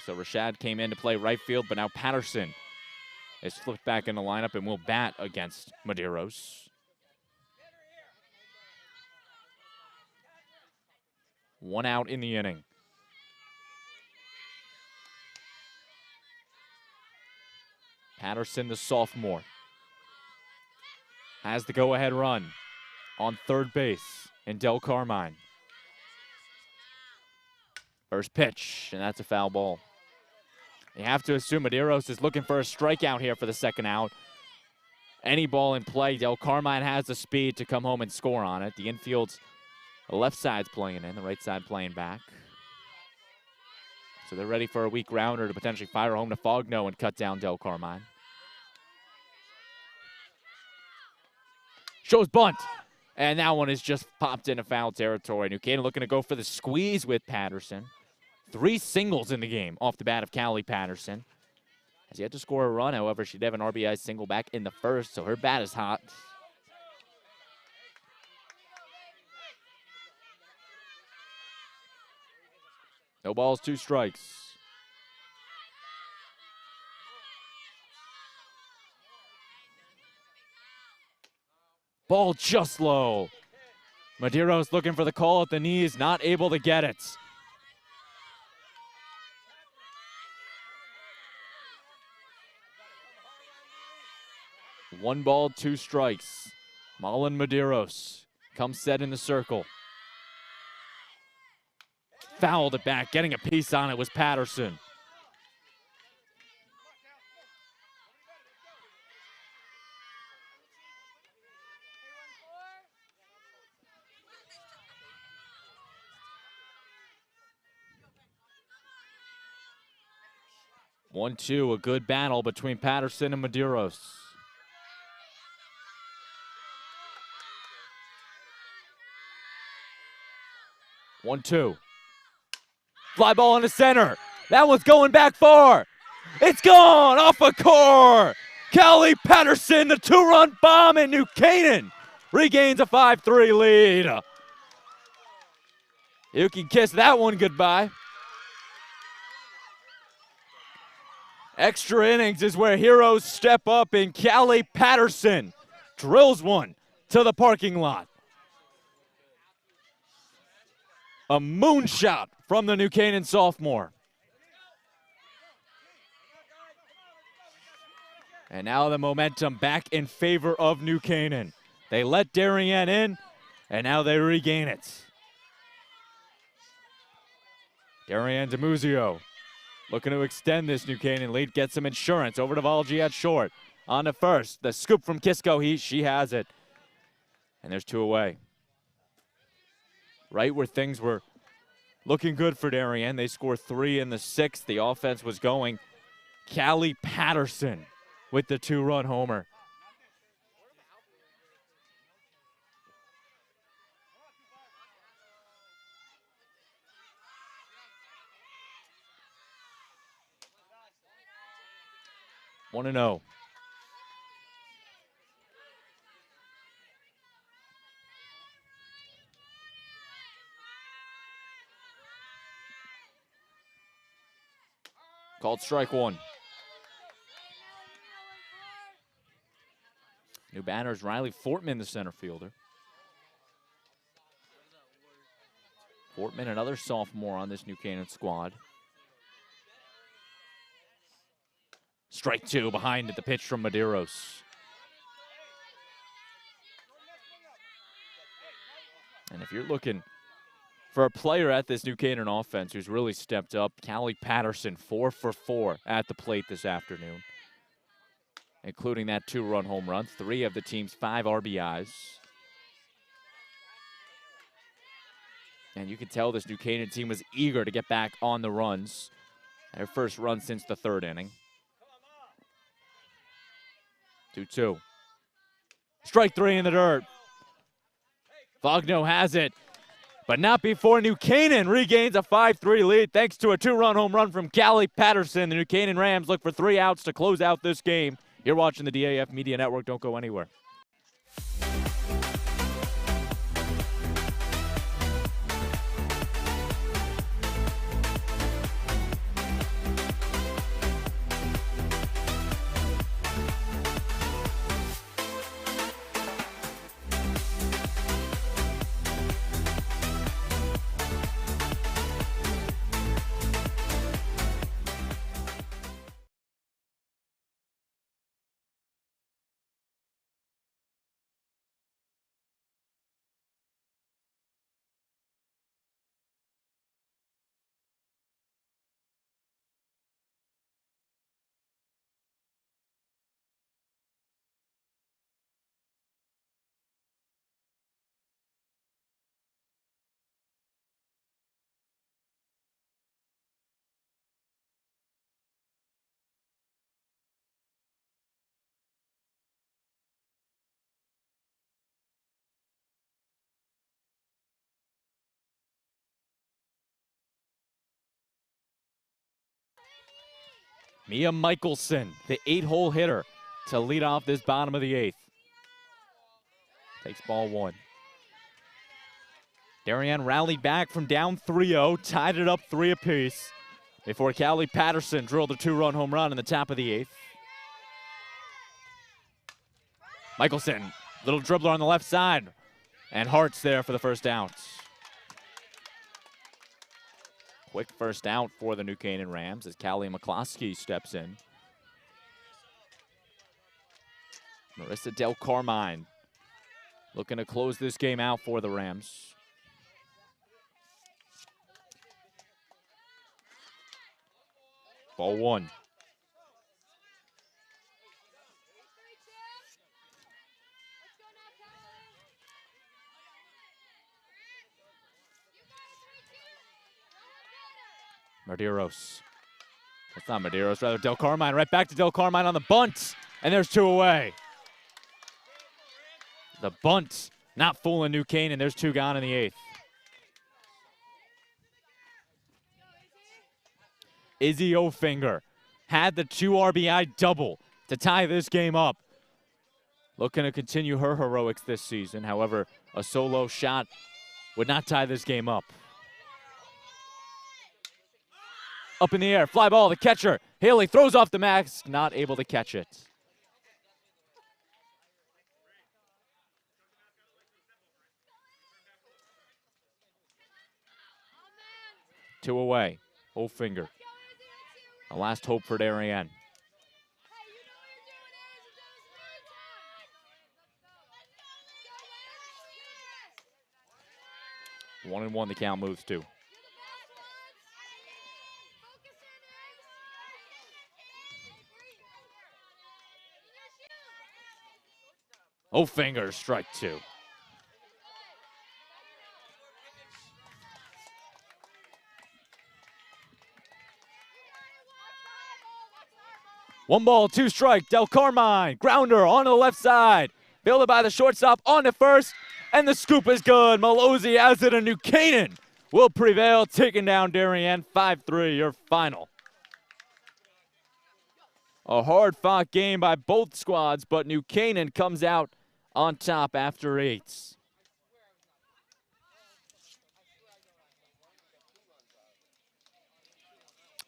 So Rashad came in to play right field, but now Patterson is flipped back in the lineup and will bat against Medeiros. 1 out in the inning. Patterson, the sophomore, has the go-ahead run on third base in Del Carmine. First pitch, and that's a foul ball. You have to assume Medeiros is looking for a strikeout here for the second out. Any ball in play, Del Carmine has the speed to come home and score on it. The infield's, the left side's playing in, the right side playing back. So they're ready for a weak rounder to potentially fire home to Fogno and cut down Del Carmine. Shows bunt, and that one is just popped into foul territory. New Canaan looking to go for the squeeze with Patterson. 3 singles in the game off the bat of Callie Patterson. Has yet to score a run, however, she did have an RBI single back in the first, so her bat is hot. No balls, 2 strikes. Ball just low. Medeiros looking for the call at the knees, not able to get it. One ball, 2 strikes. Malin Medeiros comes set in the circle. Fouled it back. Getting a piece on it was Patterson. 1-2, a good battle between Patterson and Medeiros. 1-2. Fly ball into center. That one's going back far. It's gone off a core. Callie Patterson, the 2-run bomb, and New Canaan regains a 5-3 lead. You can kiss that one goodbye. Extra innings is where heroes step up, and Callie Patterson drills one to the parking lot. A moonshot from the New Canaan sophomore. And now the momentum back in favor of New Canaan. They let Darien in, and now they regain it. Darien DeMuzio looking to extend this New Canaan lead, get some insurance. Over to Volgi at short. On to first. The scoop from Kisco, she has it. And there's 2 away. Right where things were looking good for Darien. They score 3 in the 6th. The offense was going. Callie Patterson with the 2-run homer. One and 0. Called strike 1. New batters, Riley Fortman, the center fielder. Fortman, another sophomore on this New Canaan squad. Strike 2 behind it, the pitch from Medeiros. And if you're looking for a player at this New Canaan offense who's really stepped up, Callie Patterson, 4 for 4 at the plate this afternoon, including that 2-run home run, 3 of the team's 5 RBIs. And you could tell this New Canaan team was eager to get back on the runs. Their first run since the 3rd inning. 2-2. Strike 3 in the dirt. Fogno has it, but not before New Canaan regains a 5-3 lead thanks to a 2-run home run from Callie Patterson. The New Canaan Rams look for 3 outs to close out this game. You're watching the DAF Media Network. Don't go anywhere. Mia Michelson, the 8-hole hitter, to lead off this bottom of the 8th. Takes ball 1. Darien rallied back from down 3-0, tied it up 3 apiece before Callie Patterson drilled a 2-run home run in the top of the 8th. Michelson, little dribbler on the left side, and Hart's there for the first out. Quick first out for the New Canaan Rams as Callie McCloskey steps in. Marissa Del Carmine looking to close this game out for the Rams. Ball 1. Medeiros That's not Medeiros, rather Del Carmine. Right back to Del Carmine on the bunt. And there's 2 away. The bunt not fooling New Canaan. There's 2 gone in the 8th. Izzy Ofinger had the 2 RBI double to tie this game up. Looking to continue her heroics this season. However, a solo shot would not tie this game up. Up in the air, fly ball, the catcher. Haley throws off the mask, not able to catch it. Two away, Ofinger. The last hope for Darien. 1-1 the count moves to. Ofinger, strike 2. One ball, 2 strike. Del Carmine, grounder on the left side. Fielded by the shortstop on to first, and the scoop is good. Malozzi has it, and New Canaan will prevail, taking down Darien 5-3, your final. A hard-fought game by both squads, but New Canaan comes out on top after 8.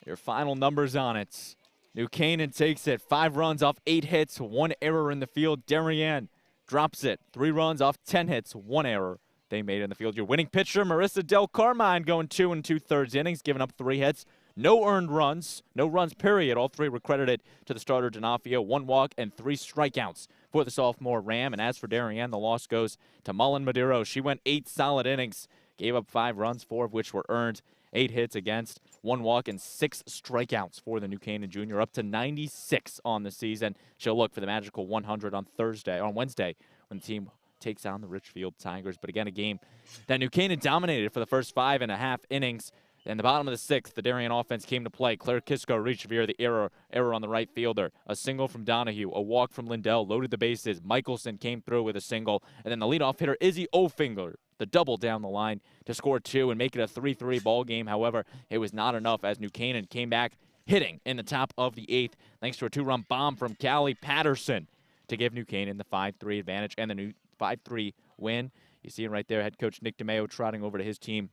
Your final numbers on it. New Canaan takes it, 5 runs off 8 hits, 1 error in the field. Darien drops it, 3 runs off 10 hits, 1 error they made in the field. Your winning pitcher, Marissa Del Carmine, going 2 2/3 innings, giving up 3 hits. No earned runs, no runs period. All 3 were credited to the starter, D'Onofrio. 1 walk and 3 strikeouts for the sophomore Ram. And as for Darien, the loss goes to Mullen Medeiros. She went 8 solid innings, gave up 5 runs, 4 of which were earned. 8 hits against, 1 walk, and 6 strikeouts for the New Canaan junior, up to 96 on the season. She'll look for the magical 100 on Wednesday, when the team takes on the Richfield Tigers. But again, a game that New Canaan dominated for the first 5.5 innings. In the bottom of the 6th, the Darien offense came to play. Claire Kisco reached via the error on the right fielder. A single from Donahue, a walk from Lindell, loaded the bases. Michelson came through with a single. And then the leadoff hitter, Izzy Ofinger, the double down the line to score 2 and make it a 3-3 ball game. However, it was not enough as New Canaan came back hitting in the top of the 8th, thanks to a 2-run bomb from Callie Patterson to give New Canaan the 5-3 advantage and the new 5-3 win. You see it right there, head coach Nick DeMeo trotting over to his team.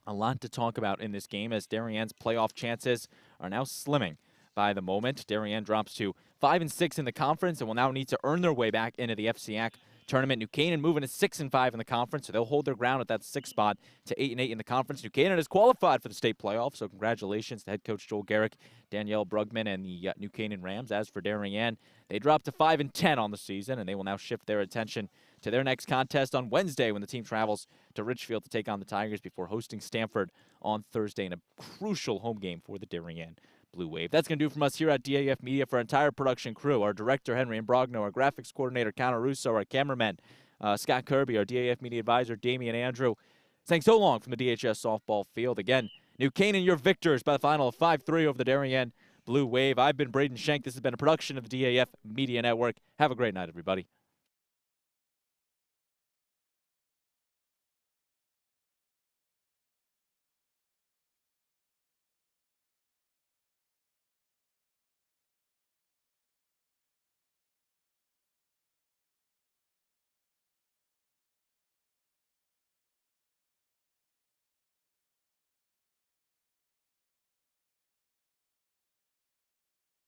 A lot to talk about in this game as Darien's playoff chances are now slimming by the moment. Darien drops to 5-6 in the conference and will now need to earn their way back into the FCAC tournament. New Canaan moving to 6-5 in the conference, so they'll hold their ground at that 6th spot to 8-8 in the conference. New Canaan is qualified for the state playoffs, so congratulations to head coach Joel Garrick, Danielle Brugman, and the New Canaan Rams. As for Darien, they dropped to 5-10 on the season, and they will now shift their attention to their next contest on Wednesday when the team travels to Richfield to take on the Tigers before hosting Stanford on Thursday in a crucial home game for the Darien Blue Wave. That's going to do from us here at DAF Media. For our entire production crew, our director, Henry Imbrogno, our graphics coordinator, Connor Russo, our cameraman, Scott Kirby, our DAF Media advisor, Damian Andrew. Saying so long from the DHS softball field. Again, New Canaan, your victors by the final of 5-3 over the Darien Blue Wave. I've been Braden Schenk. This has been a production of the DAF Media Network. Have a great night, everybody.